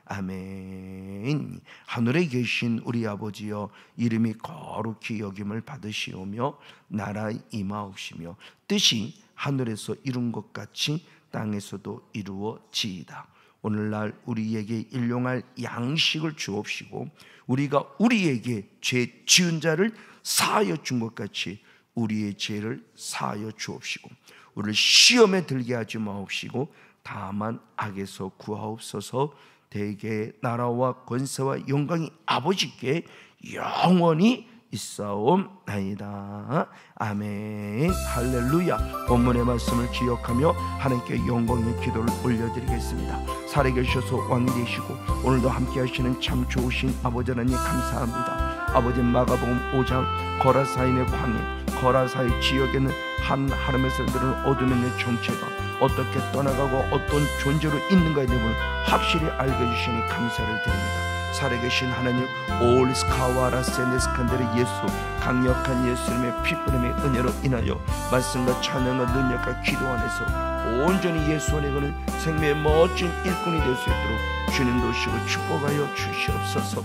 아멘. 하늘에 계신 우리 아버지여, 이름이 거룩히 여김을 받으시오며 나라 임하옵시며 뜻이 하늘에서 이룬 것 같이 땅에서도 이루어지이다. 오늘날 우리에게 일용할 양식을 주옵시고, 우리가 우리에게 죄 지은 자를 사하여 준 것 같이 우리의 죄를 사하여 주옵시고, 우리를 시험에 들게 하지 마옵시고 다만 악에서 구하옵소서. 대개 나라와 권세와 영광이 아버지께 영원히 있사옵나이다. 아멘. 할렐루야. 본문의 말씀을 기억하며 하나님께 영광의 기도를 올려드리겠습니다. 살아계셔서 왕이 되시고 오늘도 함께 하시는 참 좋으신 아버지 하나님 감사합니다. 아버지, 마가복음 5장 거라사인의 광야, 거라사의 지역에는 한 하나님의 사람들은 어둠의 내 정체가 어떻게 떠나가고 어떤 존재로 있는가에 대해 확실히 알게 해주시니 감사를 드립니다. 살아계신 하나님, 올스카와라 세네스칸데르 예수, 강력한 예수님의 피뿌림의 은혜로 인하여 말씀과 찬양과 능력과 기도 안에서 온전히 예수 안에 거는 생명의 멋진 일꾼이 될 수 있도록 주님 도시고 축복하여 주시옵소서.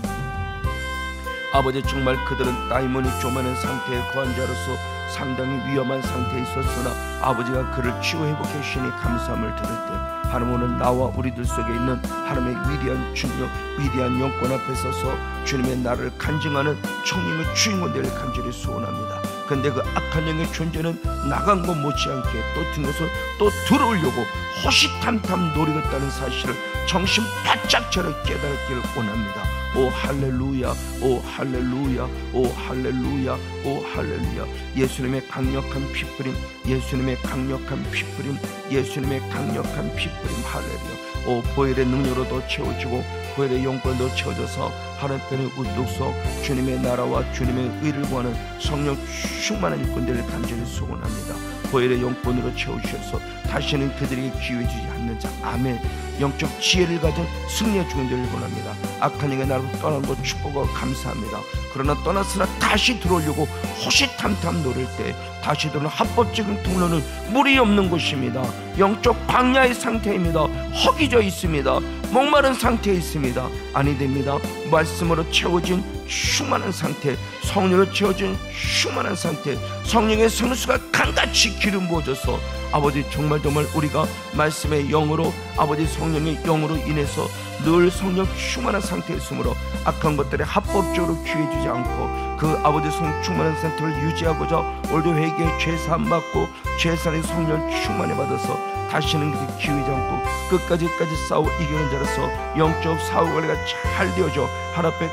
아버지, 정말 그들은 다이몬이 쪼매는 상태에 거한 자로서 상당히 위험한 상태에 있었으나 아버지가 그를 치유 회복해 주시니 감사함을 드릴 때, 하나님 오늘 나와 우리들 속에 있는 하나님의 위대한 중력, 위대한 영권 앞에 서서 주님의 나라를 간증하는 청님의 주인공 되를 간절히 소원합니다. 그런데 그 악한 영의 존재는 나간 것 못지않게 또 등에서 또 들어오려고 호시탐탐 노리겠다는 사실을 정신 바짝 차려 깨달았기를 원합니다. 오 할렐루야, 오 할렐루야, 오 할렐루야, 오 할렐루야. 예수님의 강력한 피뿌림, 예수님의 강력한 피뿌림, 예수님의 강력한 피뿌림. 할렐루야. 오 보혈의 능력으로도 채워지고 보혈의 영권도 채워져서 하나님 편에 우뚝서 주님의 나라와 주님의 의를 구하는 성령 충만한 일꾼들을 간절히 소원합니다. 보혈의 영권으로 채우셔서 다시는 그들에게 기회 주지 않는 자. 아멘. 영적 지혜를 가진 승리의 주인들을 원합니다. 악한 영의 나라로 떠난 것 축복하고 감사합니다. 그러나 떠났으나 다시 들어오려고 호시탐탐 노릴 때 다시 들은 합법적인 통로는 물이 없는 곳입니다. 영적 광야의 상태입니다. 허기져 있습니다. 목마른 상태에 있습니다. 아니 됩니다. 말씀으로 채워진 충만한 상태, 성령으로 채워진 충만한 상태, 성령의 성수가 강같이 기름 부어져서 아버지 정말 우리가 말씀의 영으로, 아버지 성령의 영으로 인해서 늘 성령 충만한 상태에 있으므로 악한 것들에 합법적으로 기회주지 않고 그 아버지 성 충만한 상태를 유지하고자 오늘도 회개의 죄사함 받고 죄사의 성령 충만해 받아서 다시는 그렇게 기회지 않고 끝까지 싸워 이기는 자로서 영적 사후관리가 잘 되어져 하나님 앞에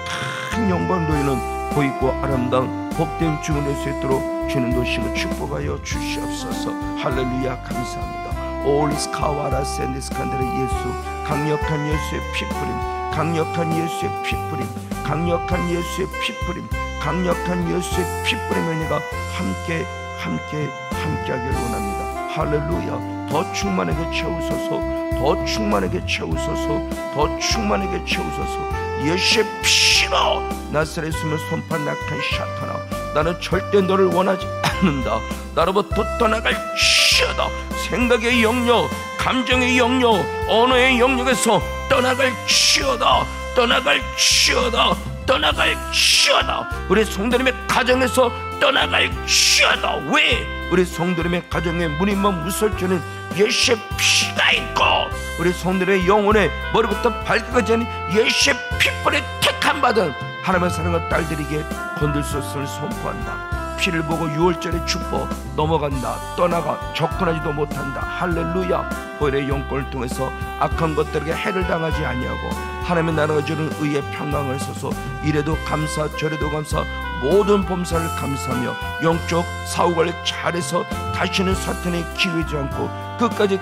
큰 영광 도리는 보이고 아름다운 복된 주문 될 수 있도록 주는 도심을 축복하여 주시옵소서. 할렐루야. 감사합니다. 올리스카와라 샌디스칸들의 예수, 강력한 예수의 피뿌림, 강력한 예수의 피뿌림, 강력한 예수의 피뿌림, 강력한 예수의 피뿌림 은혜가 함께하기를 원합니다. 할렐루야. 더 충만하게 채우소서, 더 충만하게 채우소서, 더 충만하게 채우소서. 예수의 피로 나사렛으면 손판 낙한 샤타나, 나는 절대 너를 원하지 않는다. 나로부터 떠나갈지어다. 생각의 영역, 감정의 영역, 언어의 영역에서 떠나갈지어다. 떠나갈지어다. 떠나갈지어다. 우리 성도님의 가정에서 떠나갈지어다. 왜? 우리 성도님의 가정에 무늬만 무설주는 예수의 피가 있고 우리 성도님의 영혼에 머리부터 발끝까지 예수의 피뿔에 택함받은 하나님의 사랑과 딸들에게 건들 수 없음을 선포한다. 피를 보고 6월절에 축복 넘어간다. 떠나가 접근하지도 못한다. 할렐루야. 보혈의 영권을 통해서 악한 것들에게 해를 당하지 아니하고 하나님의 나라가 주는 의의 평강을 써서 이래도 감사 저래도 감사 모든 범사를 감사하며 영적 사후관리 잘해서 다시는 사탄에 기회지 않고 끝까지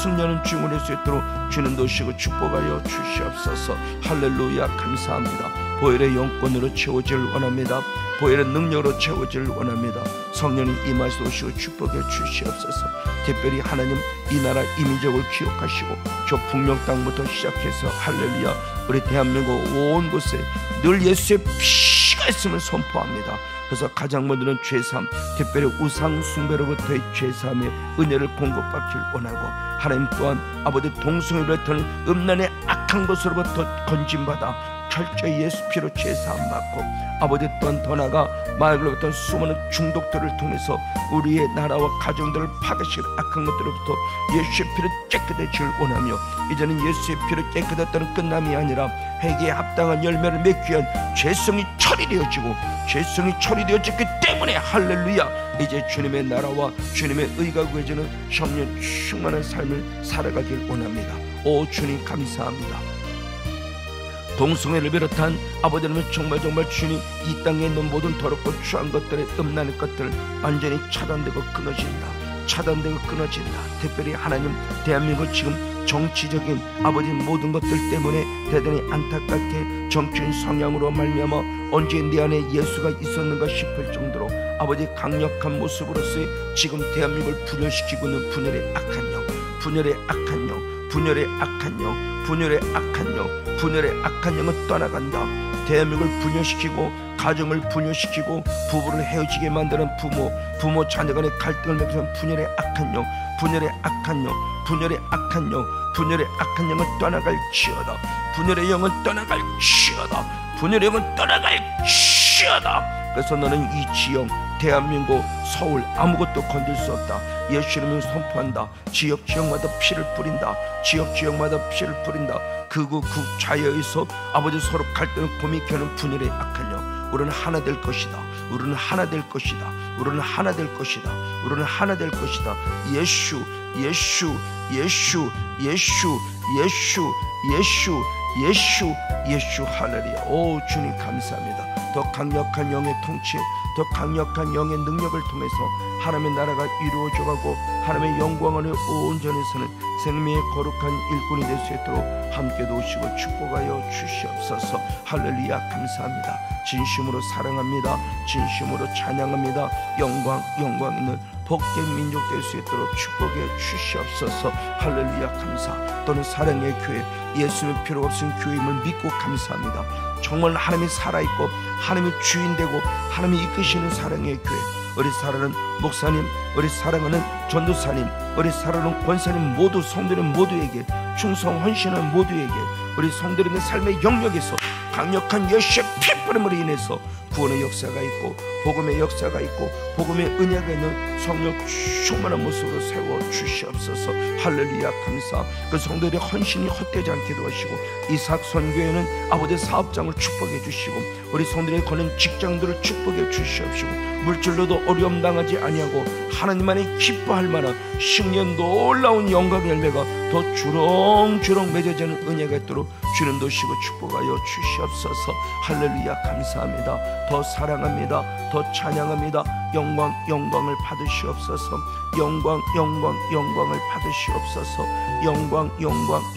승리하는 주문을 할 수 있도록 주는 도시고 축복하여 주시옵소서. 할렐루야. 감사합니다. 보혈의 영권으로 채워질 원합니다. 보혈의 능력으로 채워질 원합니다. 성령님 임하시 오시고 축복해 주시옵소서. 특별히 하나님 이 나라 이민족을 기억하시고 저 북녘 땅부터 시작해서 할렐루야 우리 대한민국 온 곳에 늘 예수의 피가 있음을 선포합니다. 그래서 가장 먼저는 죄사함, 특별히 우상 숭배로부터의 죄사함의 은혜를 공급받길 원하고 하나님 또한 아버지 동성애를 터는 음란의 악한 것으로부터 건진받아 철저히 예수 피로 죄사함 받고 아버지 또한 더 나아가 마약으로부터 수많은 중독들을 통해서 우리의 나라와 가정들을 파괴시킬 악한 것들로부터 예수의 피로 깨끗해지길 원하며 이제는 예수의 피로 깨끗했다는 끝남이 아니라 회개에 합당한 열매를 맺기 위한 죄성이 처리되어지고 죄성이 처리되어졌기 때문에 할렐루야 이제 주님의 나라와 주님의 의가 구해지는 성령 충만한 삶을 살아가길 원합니다. 오 주님 감사합니다. 동성애를 비롯한 아버지 하나님 정말 주님 이 땅에 있는 모든 더럽고 추한 것들의 음란의 것들 완전히 차단되고 끊어진다. 차단되고 끊어진다. 특별히 하나님 대한민국 지금 정치적인 아버지 모든 것들 때문에 대단히 안타깝게 정치인 성향으로 말미암아 언제 내 안에 예수가 있었는가 싶을 정도로 아버지 강력한 모습으로서의 지금 대한민국을 분열시키고 있는 분열의 악한 영, 분열의 악한 영, 분열의 악한 영, 분열의 악한 영, 분열의 악한 영은 떠나간다. 대한민국을 분열시키고 가정을 분열시키고 부부를 헤어지게 만드는 부모 자녀 간의 갈등을 맺는 분열의 악한 영, 분열의 악한 영, 분열의 악한 영, 분열의 악한 영은 떠나갈지어다. 분열의 영은 떠나갈지어다. 분열의 영은 떠나갈지어다. 그래서 너는 이 지역 대한민국 서울 아무것도 건들 수 없다. 예수 이름을 선포한다. 지역마다 피를 뿌린다. 지역마다 피를 뿌린다. 극우 좌여에서 아버지 서로 갈등을 고민케하는 분열의 악한 영 우리는 하나 될 것이다. 우리는 하나 될 것이다. 우리는 하나 될 것이다. 우리는 하나 될 것이다. 예수 예수 예수 예수 예수 예수 예수 예수 할렐루야. 오 주님 감사합니다. 더 강력한 영의 통치, 더 강력한 영의 능력을 통해서 하나님의 나라가 이루어져가고 하나님의 영광을 온전에서는 생명의 거룩한 일꾼이 될 수 있도록 함께 도우시고 축복하여 주시옵소서. 할렐루야 감사합니다. 진심으로 사랑합니다. 진심으로 찬양합니다. 영광 있는 복된 민족 될 수 있도록 축복해 주시옵소서. 할렐루야 감사. 또는 사랑의 교회 예수님의 필요 없은 교회임을 믿고 감사합니다. 정말 하나님이 살아있고 하나님이 주인되고 하나님이 이끄시는 사랑의 교회 우리 사랑하는 목사님, 우리 사랑하는 전도사님, 우리 사랑하는 권사님 모두, 성도님 모두에게, 충성 헌신하는 모두에게 우리 성도님의 삶의 영역에서 강력한 예수의 피뿌림으로 인해서 구원의 역사가 있고 복음의 역사가 있고 복음의 은혜가 있는 성령 충만한 모습으로 세워주시옵소서. 할렐루야. 감사. 그 성도들의 헌신이 헛되지 않게도 하시고 이삭 선교회는 아버지의 사업장을 축복해 주시고 우리 성도들의 거는 직장들을 축복해 주시옵시고 물질로도 어려움 당하지 아니하고 하나님 안에 기뻐할 만한 신년 놀라운 영광의 열매가 더 주렁주렁 맺어지는 은혜가 있도록 주님 도시고 축복하여 주시옵소서. 할렐루야. 감사합니다. 더 사랑합니다. 더 찬양합니다. 영광을 받으시옵소서. 영광을 받으시옵소서.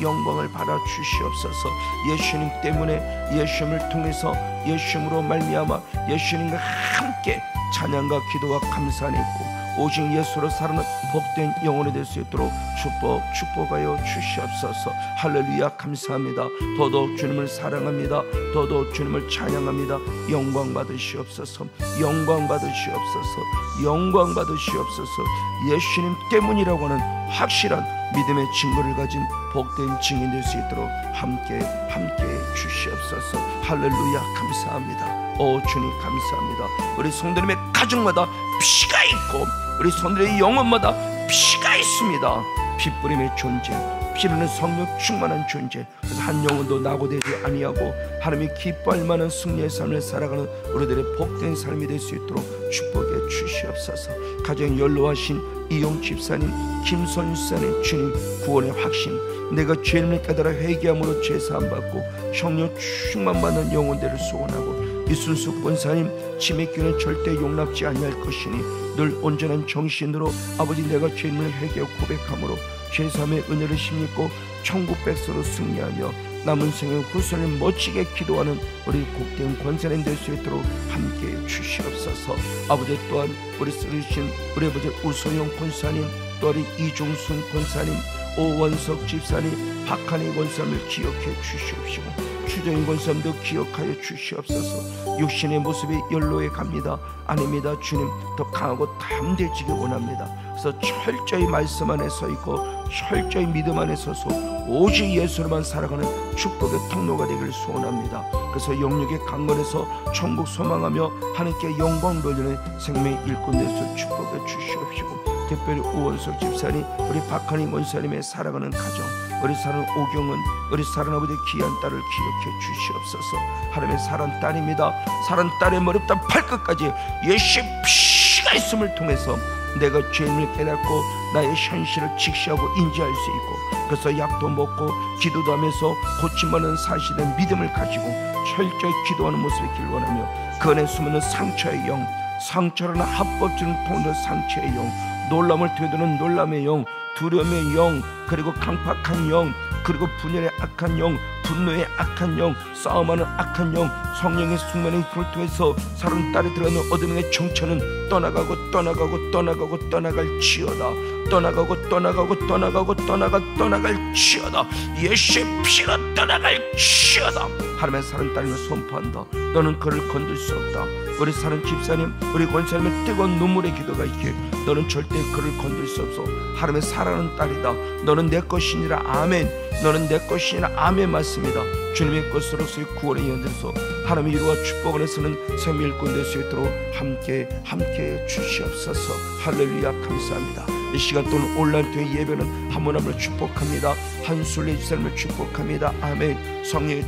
영광을 받아 주시옵소서. 예수님 때문에, 예수님을 통해서, 예수님으로 말미암아 예수님과 함께 찬양과 기도와 감사를 있고 오직 예수로 살아는 복된 영혼이 될 수 있도록 축복하여 주시옵소서. 할렐루야. 감사합니다. 더더욱 주님을 사랑합니다. 더더욱 주님을 찬양합니다. 영광 받으시옵소서. 영광 받으시옵소서. 영광 받으시옵소서. 예수님 때문이라고 하는 확실한 믿음의 증거를 가진 복된 증인 될 수 있도록 함께 주시옵소서. 할렐루야. 감사합니다. 오 주님 감사합니다. 우리 성도님의 가정마다 피가 있고 우리 성도의 영혼마다 피가 있습니다. 피뿌림의 존재, 피르는 성령 충만한 존재. 그래서 한 영혼도 낙오되지 아니하고 하나님이 기뻐할 만한 승리의 삶을 살아가는 우리들의 복된 삶이 될 수 있도록 축복해 주시옵소서. 가정 연로하신 이용 집사님, 김선유 집사님, 주님 구원의 확신, 내가 죄를 깨달아 회개함으로 죄사함 받고 성령 충만 받는 영혼들을 소원하고 이순숙 권사님, 치매기는 절대 용납지 아니할 것이니 늘 온전한 정신으로 아버지 내가 죄인을 회개하고 고백함으로 죄사함의 은혜를 힘입고 천국 백성으로 승리하며 남은 생을 후손을 멋지게 기도하는 우리 복된 권사님 될 수 있도록 함께해 주시옵소서. 아버지 또한 우리 쓰르신 우리 아버지 우소영 권사님, 또 우리 이종순 권사님, 오원석 집사님, 박한희 권사님을 기억해 주시옵시고 추정인 권사님도 기억하여 주시옵소서. 육신의 모습이 연로해 갑니다. 아닙니다. 주님 더 강하고 담대해지기 원합니다. 그래서 철저히 말씀 안에 서 있고 철저히 믿음 안에 서서 오직 예수로만 살아가는 축복의 통로가 되기를 소원합니다. 그래서 영육의 강건에서 천국 소망하며 하나님께 영광 돌리는 생명의 일꾼 되서 축복해 주시옵시고 특별히 오원석 집사님, 우리 박한희 권사님의 살아가는 가정, 우리 사랑 오경은 우리 사랑 아버지 귀한 딸을 기억해 주시옵소서. 하나님의 사랑 딸입니다. 사랑 딸의 머리부터 발끝까지 예수의 피가 있음을 통해서 내가 죄인을 깨닫고 나의 현실을 직시하고 인지할 수 있고 그래서 약도 먹고 기도도 하면서 고침받는 사실은 믿음을 가지고 철저히 기도하는 모습이 길 원하며 그 안에 숨은 상처의 영, 상처라는 합법적인 통로 상처의 영, 놀람을 되도는 놀람의 영, 두려움의 영, 그리고 강팍한 영, 그리고 분열의 악한 영, 분노의 악한 영, 싸움하는 악한 영, 성령의 숙면의 힘을 통해서 사랑 딸에 들어가는 어둠의 정처는 떠나갈 지어다. 떠나갈 지어다. 예수의 피로 떠나갈 지어다. 하나님의 사랑 딸을 선포한다. 너는 그를 건들 수 없다. 우리 사랑 집사님, 우리 권사님의 뜨거운 눈물의 기도가 있기에 너는 절대 그를 건들 수 없어. 하나님의 사랑하는 딸이다. 너는 내 것이니라. 아멘. 너는 내 것이니라. 아멘. 맞습니다. 주님의 것으로서의 구원의 연장소 하나님의 이루와 축복 안에서는 생명의 일꾼 될 수 있도록 함께 주시옵소서. 할렐루야. 감사합니다. 이 시간 또는 온라인 통해 예배는 한 분 한 분을 축복합니다. 한술래 집사님을 축복합니다. 아멘. 성령의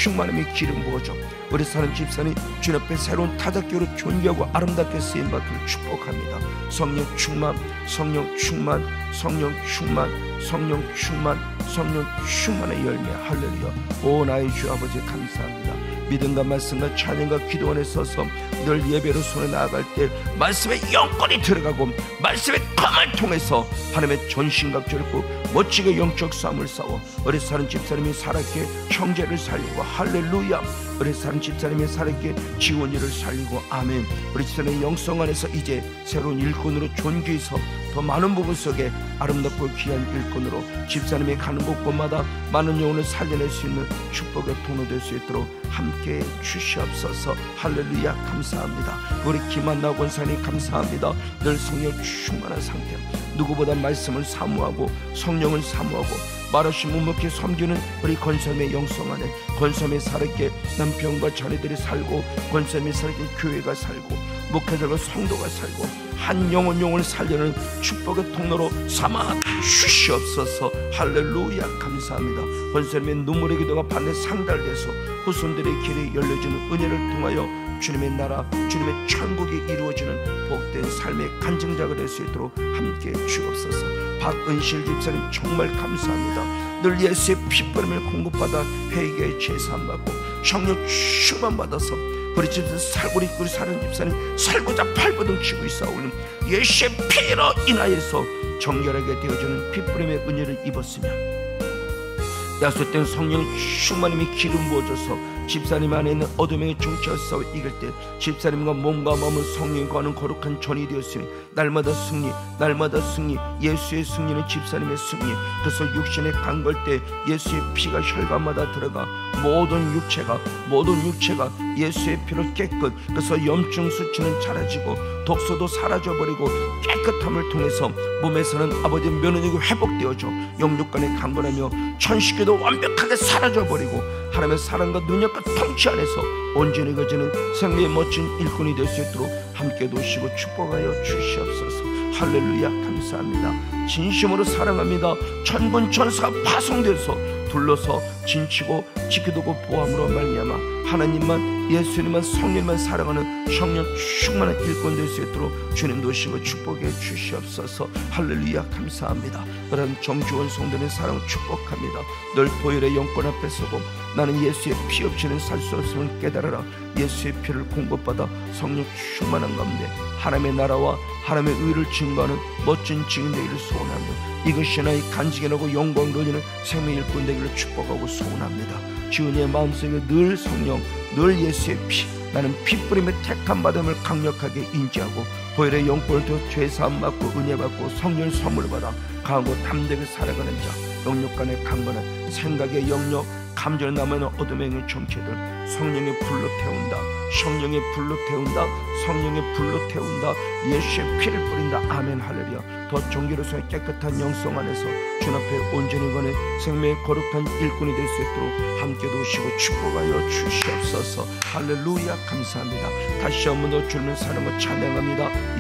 충만함이 기름 부어져 우리 사는 집사님 주님 앞에 새로운 타작교로 존귀하고 아름답게 쓰임받기를 축복합니다. 성령 충만, 성령 충만, 성령 충만, 성령 충만, 성령 충만의 열매. 할렐루야. 오 나의 주 아버지 감사합니다. 믿음과 말씀과 찬양과 기도 안에 서서 늘 예배로 손에 나아갈 때 말씀의 영권이 들어가고 말씀의 검을 통해서 하나님의 전신갑주를 입고 멋지게 영적 싸움을 싸워 우리 사는 집사님이 살았기에 형제를 살리고 할렐루야. 우리 사는 집사님이 살았기에 지원이를 살리고 아멘. 우리 집사님의 영성 안에서 이제 새로운 일꾼으로 존귀해서 더 많은 부분 속에 아름답고 귀한 일꾼으로 집사님이 가는 곳곳마다 많은 영혼을 살려낼 수 있는 축복의 통로 될 수 있도록 함께 주시옵소서. 할렐루야. 감사합니다. 우리 김한나 권사님 감사합니다. 늘 성령 충만한 상태, 누구보다 말씀을 사모하고 성령을 사모하고 말없이 묵묵히 섬기는 우리 권사님의 영성 안에 권사님의 살게 남편과 자녀들이 살고 권사님의 살게 교회가 살고 목회자가 성도가 살고 한 영혼을 살려는 축복의 통로로 삼아 주시옵소서. 할렐루야. 감사합니다. 권사님의 눈물의 기도가 반대 상달돼서 후손들의 길이 열려지는 은혜를 통하여 주님의 나라, 주님의 천국이 이루어지는 복된 삶의 간증자가 될 수 있도록 함께 주옵소서. 박은실 집사님 정말 감사합니다. 늘 예수의 핏바람을 공급받아 회개의 제사함받고 성령 충만받아서 우리 집에서 살고 우리 사는 집사님 살고자 발버둥치고 있사오는 예수의 피로 인하여서 정결하게 되어주는 핏부림의 은혜를 입었으며 야속된 성령 충만함이 기름 부어져서 집사님 안에 있는 어둠의 중처 싸워 이길 때 집사님과 몸과 마음을 성령이 거하는 거룩한 전이 되었으니 날마다 승리, 날마다 승리. 예수의 승리는 집사님의 승리. 그래서 육신에 강걸 때 예수의 피가 혈관마다 들어가 모든 육체가 예수의 피로 깨끗. 그래서 염증 수치는 사라지고 독소도 사라져버리고 깨끗함을 통해서 몸에서는 아버지의 면역력이 회복되어져 영육간에 강건하며 천식계도 완벽하게 사라져버리고 하나님의 사랑과 능력과 통치 안에서 온전히 거지는 생명의 멋진 일꾼이 될 수 있도록 함께 도우시고 축복하여 주시옵소서. 할렐루야. 감사합니다. 진심으로 사랑합니다. 천군 천사가 파송돼서 둘러서 진치고 지켜두고 보함으로 말미암아 하나님만 예수님만 성령만 사랑하는 성령 충만한 일꾼 될 수 있도록 주님 도우시고 축복해 주시옵소서. 할렐루야. 감사합니다. 그런 정주원 성도는 사랑 축복합니다. 늘 보혈의 영권 앞에 서고 나는 예수의 피 없이는 살 수 없음을 깨달아라. 예수의 피를 공급받아 성령 충만한 가운데 하나님의 나라와 하나님의 의를 증거하는 멋진 증인 되기를 소원하며 이것이 나의 간직해 놓고 영광 돌리는 생명의 일꾼 되기를 축복하고 소원합니다. 주님의 마음속에 늘 성령, 늘 예수의 피, 나는 핏부림의 택함 받음을 강력하게 인지하고 보혈의 영권을 통해 죄사함 받고 은혜 받고 성령 선물 받아 강하고 담대하게 살아가는 자, 영육간에 강건한 생각의 영역, 감정에 남아있는 어둠의 정체들 성령의 불로 태운다. 성령의 불로 태운다. 성령의 불로 태운다. 예수의 피를 뿌린다. 아멘. 할렐루야. 더 정결로서 깨끗한 영성 안에서 주 앞에 온전히 거는 생명의 거룩한 일꾼이 될 수 있도록 함께 도우시고 축복하여 주시옵소서. 할렐루야. 감사합니다. 다시 한번 더 주님의 사랑을 찬양합니다.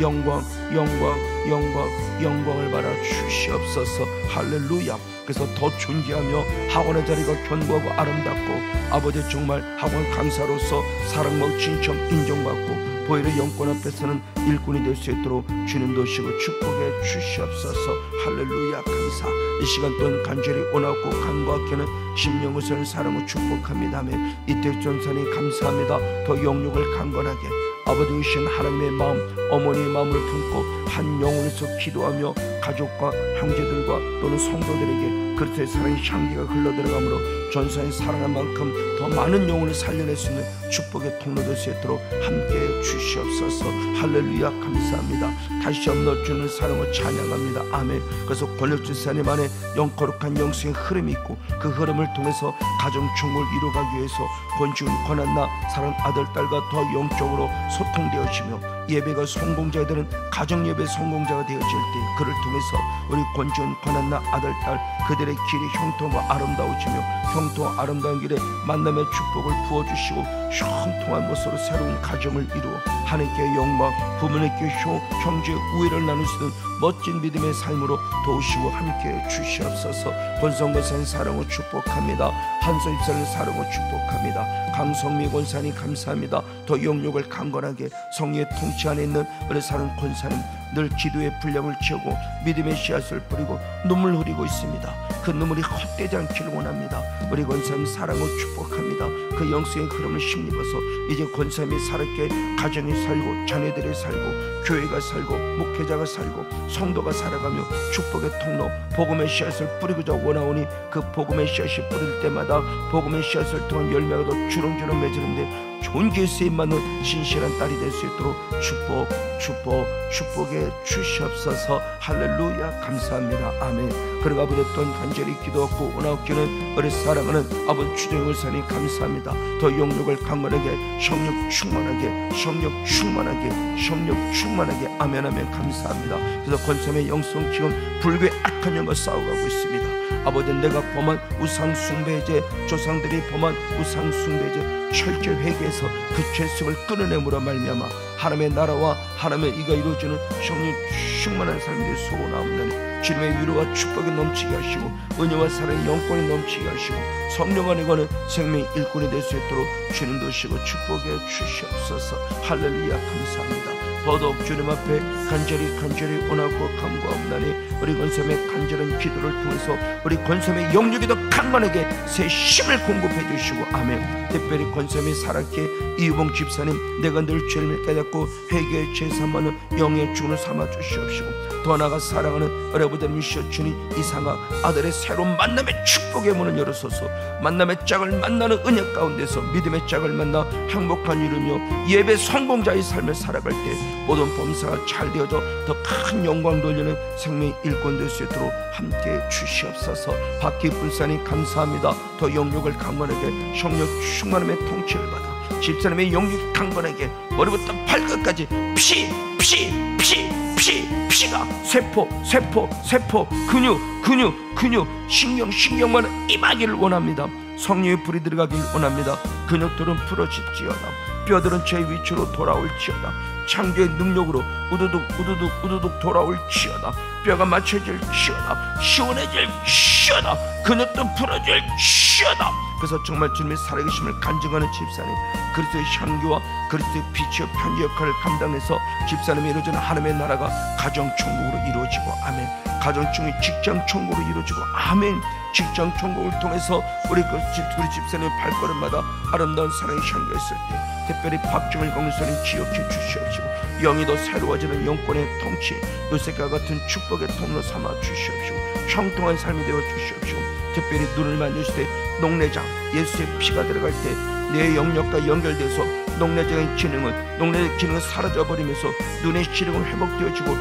영광을 받아 주시옵소서. 할렐루야. 그래서 더 존귀하며 학원의 자리가 견고하고 아름답고 아버지 정말 학원 강사로서 사랑과 진청 인정받고 보혈의 영권 앞에서는 일꾼이 될 수 있도록 주님 도시고 축복해 주시옵소서. 할렐루야. 감사. 이 시간 동안 간절히 원하고 간과하기는 심령을 서는 사랑을 축복합니다. 아멘. 이태 전사님 감사합니다. 더 영육을 강건하게 아버지이신 하나님의 마음, 어머니의 마음을 품고 한 영혼에서 기도하며 가족과 형제들과 또는 성도들에게 그리스도의 사랑의 향기가 흘러들어가므로 전사의 사랑한 만큼 더 많은 영혼을 살려낼 수 있는 축복의 통로 될 수 있도록 함께해 주시옵소서. 할렐루야. 감사합니다. 다시 한번 주는 사랑을 찬양합니다. 아멘. 그래서 권력주사님 안에 영거룩한 영성의 흐름이 있고 그 흐름을 통해서 가정 충고를 이루어가기 위해서 권지훈 권한나 사랑 아들 딸과 더 영적으로 소통되어지며 예배가 성공자가 되는 가정예배 성공자가 되어질 때 그를 통해서 우리 권지훈 권한나 아들 딸 그들의 길이 형통과 아름다워지며 형통과 아름다운 길에 만남의 축복을 부어주시고 형통한 모습으로 새로운 가정을 이루어 하나님께 영광 부모님께 형제 우애를 나눌 수 있는 멋진 믿음의 삶으로 도우시고 함께해 주시옵소서. 권성권사님 사랑을 축복합니다. 한소입사님 사랑을 축복합니다. 강성미 권사님 감사합니다. 더 영역을 강건하게 성령의 통치 안에 있는 우리 사랑 권사님 늘 기도의 분량을 채우고 믿음의 씨앗을 뿌리고 눈물 흘리고 있습니다. 그 눈물이 헛되지 않기를 원합니다. 우리 권사님 사랑을 축복합니다. 그 영성의 흐름을 힘입어서 이제 권사님이 살았게 가정이 살고 자녀들이 살고 교회가 살고 목회자가 살고 성도가 살아가며 축복의 통로 복음의 씨앗을 뿌리고자 원하오니 그 복음의 씨앗이 뿌릴 때마다 복음의 씨앗을 통한 열매가 더 주렁주렁 맺으는데 온기에 쓰임받는 신실한 딸이 될 수 있도록 축복해 주시옵소서. 할렐루야. 감사합니다. 아멘. 그리고 아버지 또한 간절히 기도하고 원하옵기는 우리 사랑하는 아버지 주정을 사니 감사합니다. 더 영역을 강건하게 성령 충만하게 아멘 아멘. 감사합니다. 그래서 권삼의 영성 지금 불교의 악한 영과 싸워가고 있습니다. 아버지 내가 범한 우상 숭배제, 조상들이 범한 우상 숭배제 철저히 회개해서 그 죄성을 끊어내므로 말미암아 하나님의 나라와 하나님의 이가 이루어지는 성령 충만한 삶이 될 소원하옵나니 주님의 위로와 축복이 넘치게 하시고 은혜와 사랑의 영권이 넘치게 하시고 성령 안에 거는 생명의 일꾼이 될 수 있도록 주님 도시고 축복해 주시옵소서. 할렐루야. 감사합니다. 더더욱 주님 앞에 간절히 원하고 간구하옵나니 우리 권섬의 간절한 기도를 통해서 우리 권섬의 영역이 더 강건하게 새 힘을 공급해 주시고 아멘. 특별히 권섬이 살았기에 이유봉 집사님 내가 늘 죄를 깨닫고 회개의 제삼하는 영의 주를 삼아 주시옵시고 더 나아가 사랑하는 어려부들이시여 주님 이상아 아들의 새로운 만남의 축복의 문을 열어서서 만남의 짝을 만나는 은혜 가운데서 믿음의 짝을 만나 행복한 이루며 예배 성공자의 삶을 살아갈 때 모든 범사가 잘 되어져 더 큰 영광 돌리는 생명의 일꾼 될 수 있도록 함께 주시옵소서. 박기 불사님 감사합니다. 더 영역을 강건하게 성령 충만함의 통치를 받아 집사님의 영역이 강건하게 머리부터 발끝까지 피가 세포 근육 신경만 임하기를 원합니다. 성령의 불이 들어가길 원합니다. 근육들은 부러질지어다 뼈들은 제 위치로 돌아올지어다 창조의 능력으로 우두둑 돌아올지어다 뼈가 맞춰질지어다 시원해질지어다 근육도 풀어질지어다. 그래서 정말 주님의 살아계심을 간증하는 집사님 그리스도의 향기와 그리스도의 빛이여 편지 역할을 감당해서 집사님이 이루어지는 하나님의 나라가 가정천국으로 이루어지고 아멘. 가정천국이 직장천국으로 이루어지고 아멘. 직장천국을 통해서 우리 집사님의 발걸음마다 아름다운 사랑의 향기가 있을 때 특별히 박정일 공사님 기억해 주시옵시고 영이 더 새로워지는 영권의 통치 요셉과 같은 축복의 통로 삼아 주시옵시고 형통한 삶이 되어 주시옵시고 특별히 눈을 만졌을 때 녹내장 예수의 피가 들어갈 때 내 영역과 연결돼서 녹내장의 기능은 사라져버리면서 눈의 시력은 회복되어지고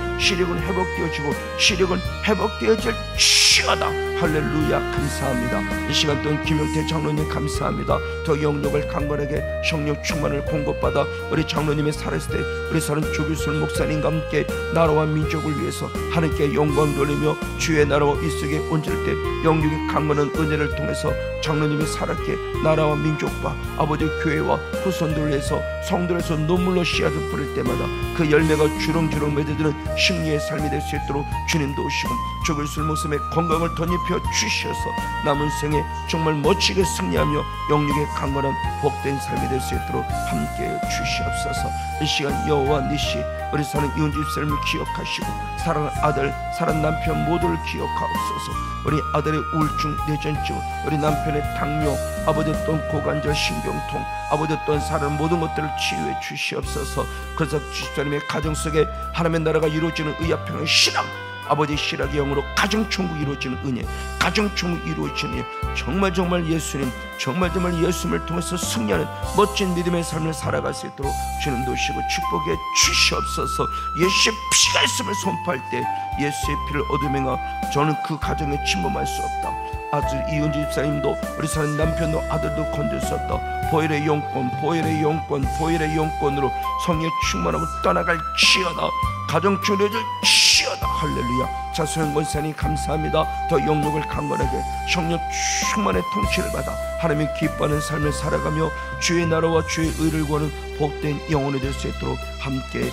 시력은 회복되어질 시어다. 할렐루야. 감사합니다. 이 시간 동안 김용태 장로님 감사합니다. 더 영역을 강건하게 성령 충만을 공급받아 우리 장로님이 살았을 때 우리 사는 조규순 목사님과 함께 나라와 민족을 위해서 하나님께 영광 돌리며 주의 나라와 이 속에 얹을 때 영역이 강건한 은혜를 통해서 장로님이 살았기에 나라와 민족과 아버지 교회와 후손들을 위해서 성도에서 눈물로 씨앗을 뿌릴 때마다 그 열매가 주렁주렁 맺어지는 승리의 삶이 될 수 있도록 주님 도우시고 조규순 목사님의 건강을 덧입혀 주셔서 남은 생에 정말 멋지게 승리하며 영역의 강건한 복된 삶이 될 수 있도록 함께 주시옵소서. 이 시간 여호와 니시 우리 사는 이혼 집사님을 기억하시고 사랑하는 아들 사랑하는 남편 모두를 기억하옵소서. 우리 아들의 우울증 뇌전증 우리 남편의 당뇨 아버지 또한 고관절 신경통 아버지 또한 사는 모든 것들을 치유해 주시옵소서. 그래서 집사님의 가정 속에 하나님의 나라가 이루어지는 의합평의 신앙 아버지 실학의 영으로 가정천국 이루어지는 은혜 가정천국 이루어지는 정말 예수님 정말 예수님을 통해서 승리하는 멋진 믿음의 삶을 살아갈 수 있도록 주님 도시고 축복해 주시옵소서. 예수의 피가 있음을 선포할 때 예수의 피를 얻으며 저는 그 가정에 침범할 수 없다. 아들 이은지 집사님도 우리 사는 남편도 아들도 건질 수 없다. 보혈의 영권으로 성령 충만하고 떠나갈지어다. 가정 주려질지어다. 할렐루야. 자소영 권사님 감사합니다. 더 영역을 강건하게 성령 충만의 통치를 받아 하나님이 기뻐하는 삶을 살아가며 주의 나라와 주의 의를 구하는 복된 영혼이 될 수 있도록 함께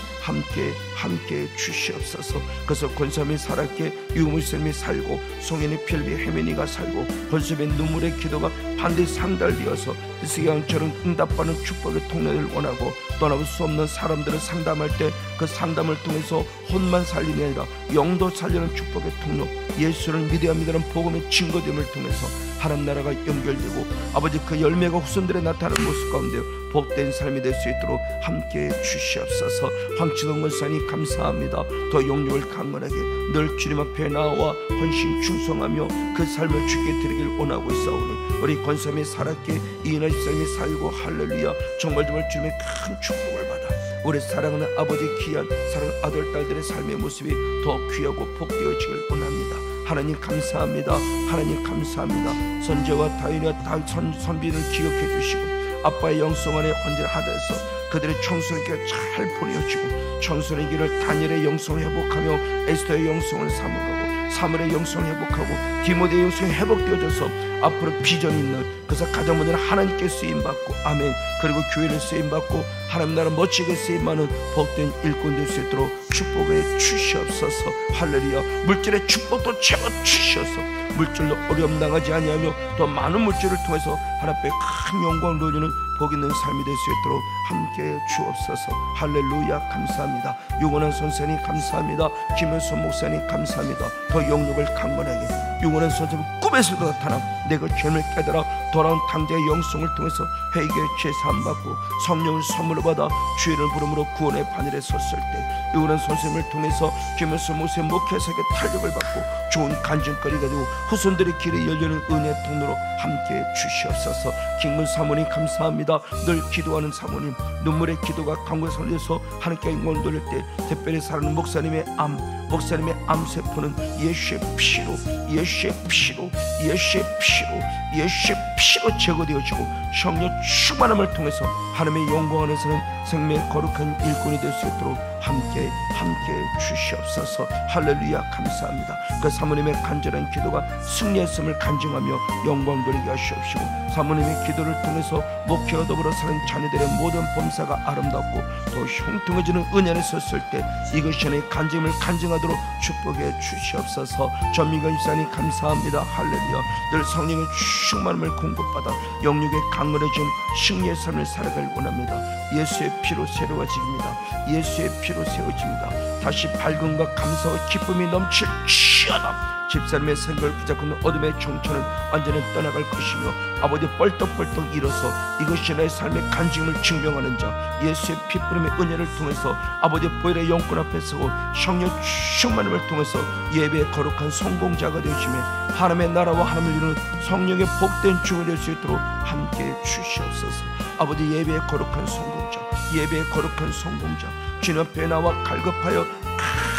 주시옵소서. 그래서 권사님이 살았기에 유무쌤이 살고 송현이 필비 혜민이가 살고 권사님의 눈물의 기도가 반드시 상달되어서 이스기왕처럼 응답받는 축복의 통로를 원하고 떠나볼 수 없는 사람들을 상담할 때 그 상담을 통해서 혼만 살리는 아니라 영도 살리는 거룩한 축복의 통로 예수를 믿어야 믿는 복음의 증거됨을 통해서 하나님 나라가 연결되고 아버지 그 열매가 후손들에 나타나는 모습 가운데 복된 삶이 될 수 있도록 함께해 주시옵소서. 황치동 권사님 감사합니다. 더 영육을 강건하게 늘 주님 앞에 나와 헌신 충성하며 그 삶을 주께 드리길 원하고 있사오니 우리 권사님이 살았기에 이인아 집사님이 살고 할렐루야 정말 주님의 큰 축복을 받아 우리 사랑하는 아버지 귀한 사랑하는 아들 딸들의 삶의 모습이 더 귀하고 복되어지길 원합니다. 하나님 감사합니다. 하나님 감사합니다. 선재와 다윈과 선비를 기억해 주시고 아빠의 영성 안에 헌전하여서 그들의 청소년의 길을 잘 보내어주고 청소년의 길을 다니엘의 영성을 회복하며 에스더의 영성을 삼아가고 사무엘의 영성을 회복하고 디모데의 영성이 회복되어져서 앞으로 비전 있는 그래서 가정문제는 하나님께 쓰임받고 아멘. 그리고 교회를 쓰임받고 하나님 나라 멋지게 쓰임받는 복된 일꾼 될 수 있도록 축복해 주시옵소서. 할렐루야. 물질의 축복도 채워 주셔서 물질로 어려움 당하지 아니하며 더 많은 물질을 통해서 하나님께 큰 영광을 누리는 복 있는 삶이 될 수 있도록 함께해 주옵소서. 할렐루야. 감사합니다. 유원한 선생님 감사합니다. 김현수 목사님 감사합니다. 더 영역을 강건하게 유원한 선생님 꿈에서도 나타나 내가 죄를 깨달아 돌아온 당자의 영성을 통해서 회개의 죄 사함받고 성령을 선물로 받아 죄를 부름으로 구원의 바늘에 섰을 때 유원한 선생님을 통해서 김현수 목사님 목회사에 탄력을 받고 좋은 간증거리가 되고 후손들의 길이 열리는 은혜의 통로로 함께해 주시옵소서. 김근 사모님 감사합니다. 늘 기도하는 사모님 눈물의 기도가 강구에 설려서 하나님께 영광을 돌릴 때 특별히 사랑하는 목사님의 암세포는 예수의 피로 제거되어지고 성령 충만함을 통해서 하나님의 영광 안에서는 생명의 거룩한 일꾼이 될 수 있도록 함께 주시옵소서. 할렐루야. 감사합니다. 그 사모님의 간절한 기도가 승리했음을 간증하며 영광 돌리게 하시옵시고 사모님의 기도를 통해서 목회와 더불어 사는 자녀들의 모든 범사가 아름답고 더 형통해지는 은혜 안에 섰을 때 이것이 하나의 간증을 간증하도록 축복해 주시옵소서. 전민건 집사님 감사합니다. 할렐루야. 늘 성령의 충만함을 공급받아 영육에 강건해진 승리의 삶을 살아갈 원합니다. 예수의 피로 새로워집니다. 예수의 피로 세워집니다. 다시 밝음과 감사와 기쁨이 넘칠 시어다. 집사님의 생각을 붙잡고 어둠의 정처는 완전히 떠나갈 것이며 아버지 뻘떡뻘떡 일어서 이것이 나의 삶의 간증을 증명하는 자 예수의 피뿌림의 은혜를 통해서 아버지 보혈의 영권 앞에 서고 성령 충만함을 통해서 예배의 거룩한 성공자가 되시며 하나님의 나라와 하나님을 이루는 성령의 복된 중이 될 수 있도록 함께해 주시옵소서. 아버지 예배의 거룩한 성공자 예배의 거룩한 성공자 주님 앞에 나와 갈급하여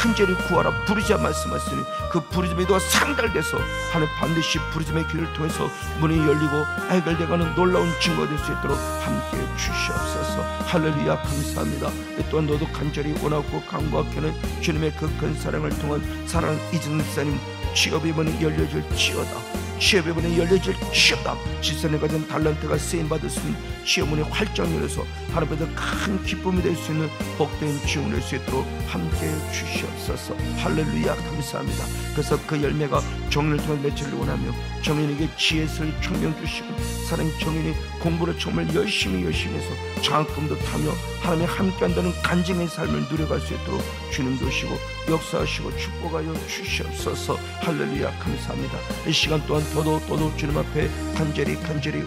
큰 죄를 구하라 부르짖어 말씀하시니 그 부르짖음이 더 상달돼서 하나님 반드시 부르짖음의 길을 통해서 문이 열리고 해결되가는 놀라운 증거가 될 수 있도록 함께해 주시옵소서. 할렐루야. 감사합니다. 또한 너도 간절히 원하고 간구하기는 주님의 그 큰 사랑을 통한 사랑하는 이진우 집사님 취업의 문이 열려질지어다. 취업의 문이 열려질지어다. 집사님 가진 달란트가 쓰임받았으니 취업문이 활짝 열려서 하나님께서 큰 기쁨이 될 수 있는 복된 지원을 될 수 있도록 함께해 주시옵소서. 할렐루야. 감사합니다. 그래서 그 열매가 정인을 통해 맺히를 원하며 정인에게 지혜를 청명 주시고 사랑 정인이 공부를 정말 열심히 해서 장학금도 타며 하나님이 함께한다는 간증의 삶을 누려갈 수 있도록 주님 도시고 역사하시고 축복하여 주시옵소서. 할렐루야. 감사합니다. 이 시간 또한 더더욱 주님 앞에 간절히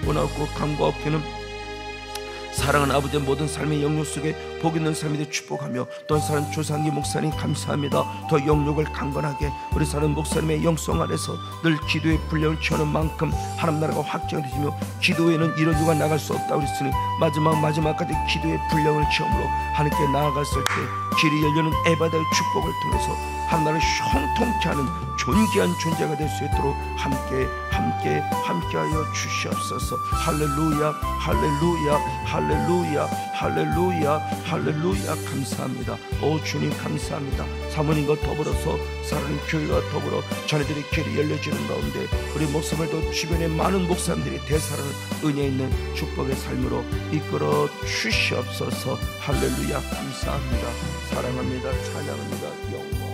원하고 간구하옵기는 사랑하는 아버지의 모든 삶의 영역 속에 복 있는 삶이 되어 축복하며 또한 사랑하는 조상기 목사님 감사합니다. 더 영역을 강건하게 우리 사랑하는 목사님의 영성 안에서 늘 기도의 분량을 취하는 만큼 하나님 나라가 확장되시며 기도에는 이런 이유가 나갈 수 없다고 그랬으니 마지막까지 기도의 분량을 취함으로 하나님께 나아갔을 때 길이 열리는 에바다의 축복을 통해서 하나님 나라를 형통케 하는 존귀한 존재가 될 수 있도록 함께하여 주시옵소서. 할렐루야. 감사합니다. 오 주님 감사합니다. 사모님과 더불어서 사랑하는 교회와 더불어 자녀들의 길이 열려지는 가운데 우리 목사님들도 주변의 많은 목사님들이 대사하는 은혜 있는 축복의 삶으로 이끌어 주시옵소서. 할렐루야. 감사합니다. 사랑합니다. 찬양합니다. 영광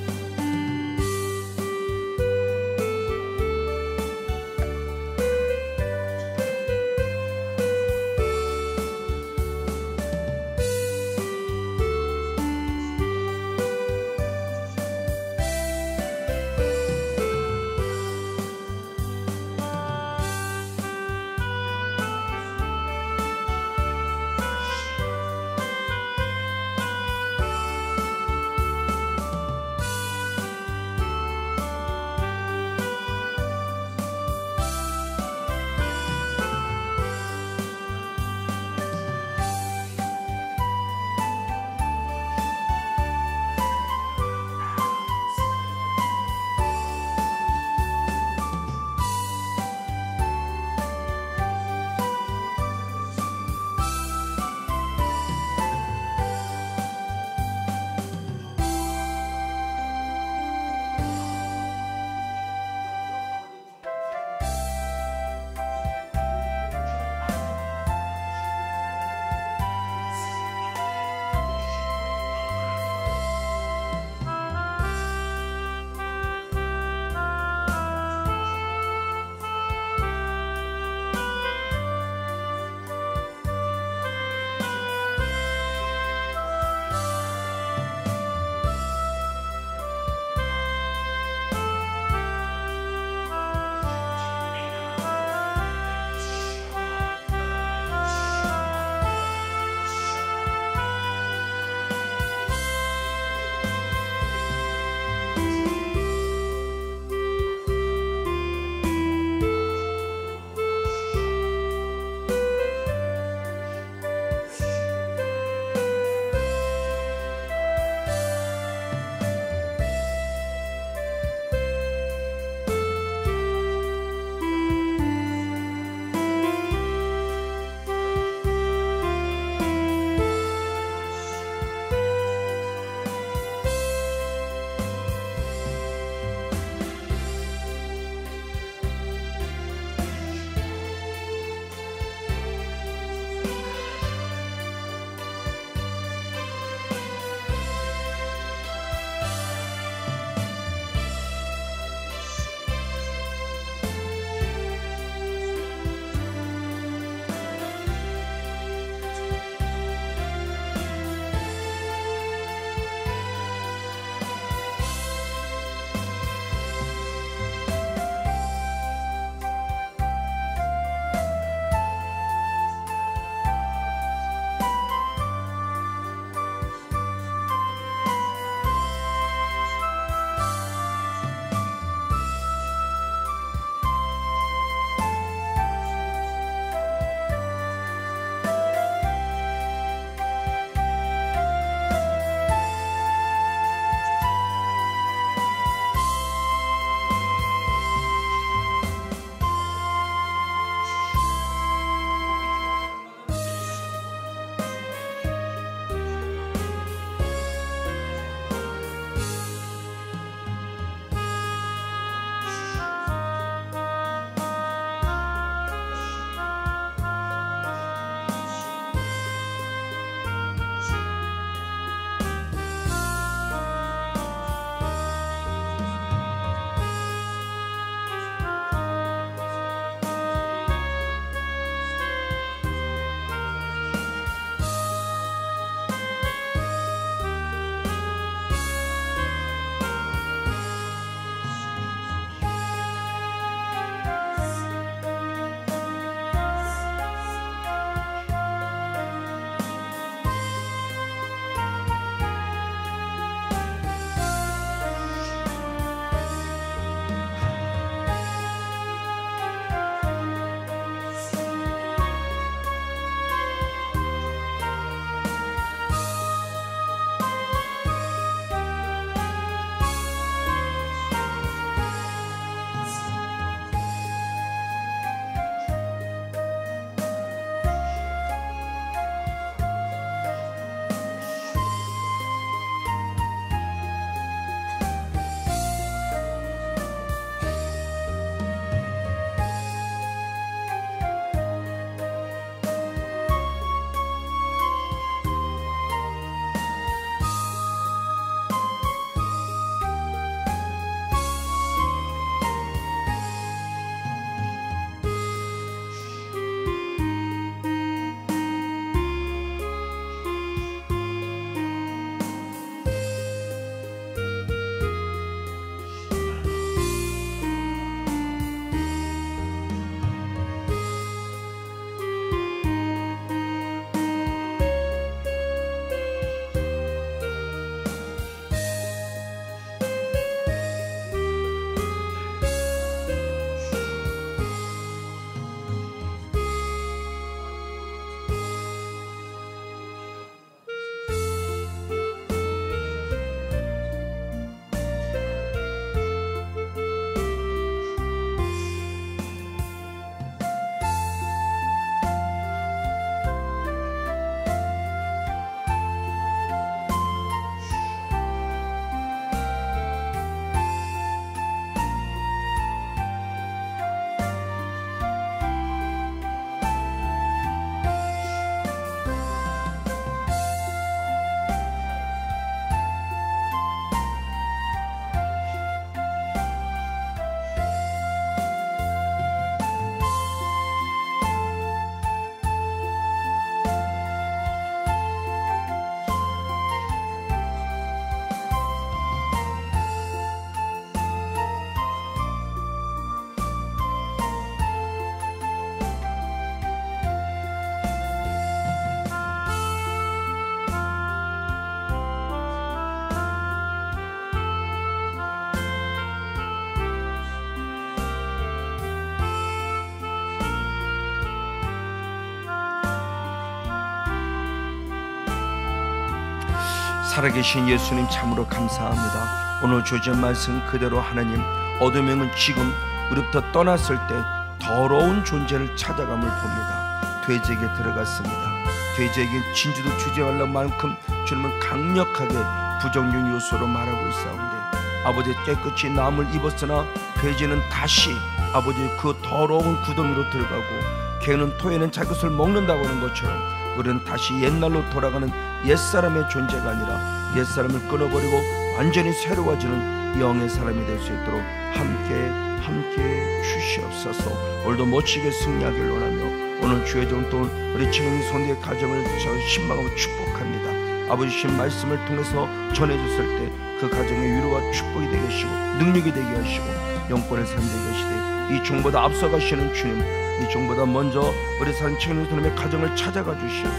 살아계신 예수님 참으로 감사합니다. 오늘 주신 말씀 그대로 하나님, 어둠의 영은 지금 우리부터 떠났을 때 더러운 존재를 찾아감을 봅니다. 돼지에게 들어갔습니다. 돼지에게 진주도 주지 말란 만큼 주님은 강력하게 부정적 요소로 말하고 있사온데, 아버지 깨끗이 남을 입었으나 돼지는 다시 아버지 그 더러운 구덩이로 들어가고 개는 토에는 자기 것을 먹는다고 하는 것처럼 우리는 다시 옛날로 돌아가는 옛사람의 존재가 아니라 옛사람을 끊어버리고 완전히 새로워지는 영의 사람이 될 수 있도록 함께 주시옵소서. 오늘도 멋지게 승리하길 원하며 오늘 주의 정돈 우리 친구 손대의 가정을 신망하고 축복합니다. 아버지 신 말씀을 통해서 전해줬을 때 그 가정의 위로와 축복이 되게 하시고 능력이 되게 하시고 영권의 삶 되게 하시되, 이 종보다 앞서가시는 주님, 이 종보다 먼저 우리 산 친구 손님의 가정을 찾아가 주셔서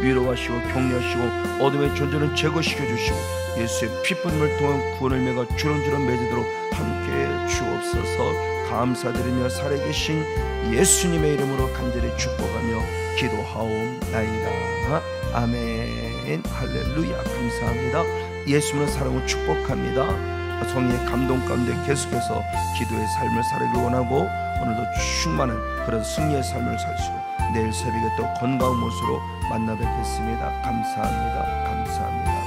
위로하시고 격려하시고 어둠의 존재는 제거시켜 주시고 예수의 피뿌림을 통한 구원을 매가 주렁주렁 맺도록 함께 주옵소서. 감사드리며 살아계신 예수님의 이름으로 간절히 축복하며 기도하옵나이다. 아멘. 할렐루야. 감사합니다. 예수님의 사랑을 축복합니다. 성령의 감동 가운데 계속해서 기도의 삶을 살기를 원하고 오늘도 충만한 그런 승리의 삶을 살시고 내일 새벽에 또 건강한 모습으로 만나 뵙겠습니다. 감사합니다. 감사합니다.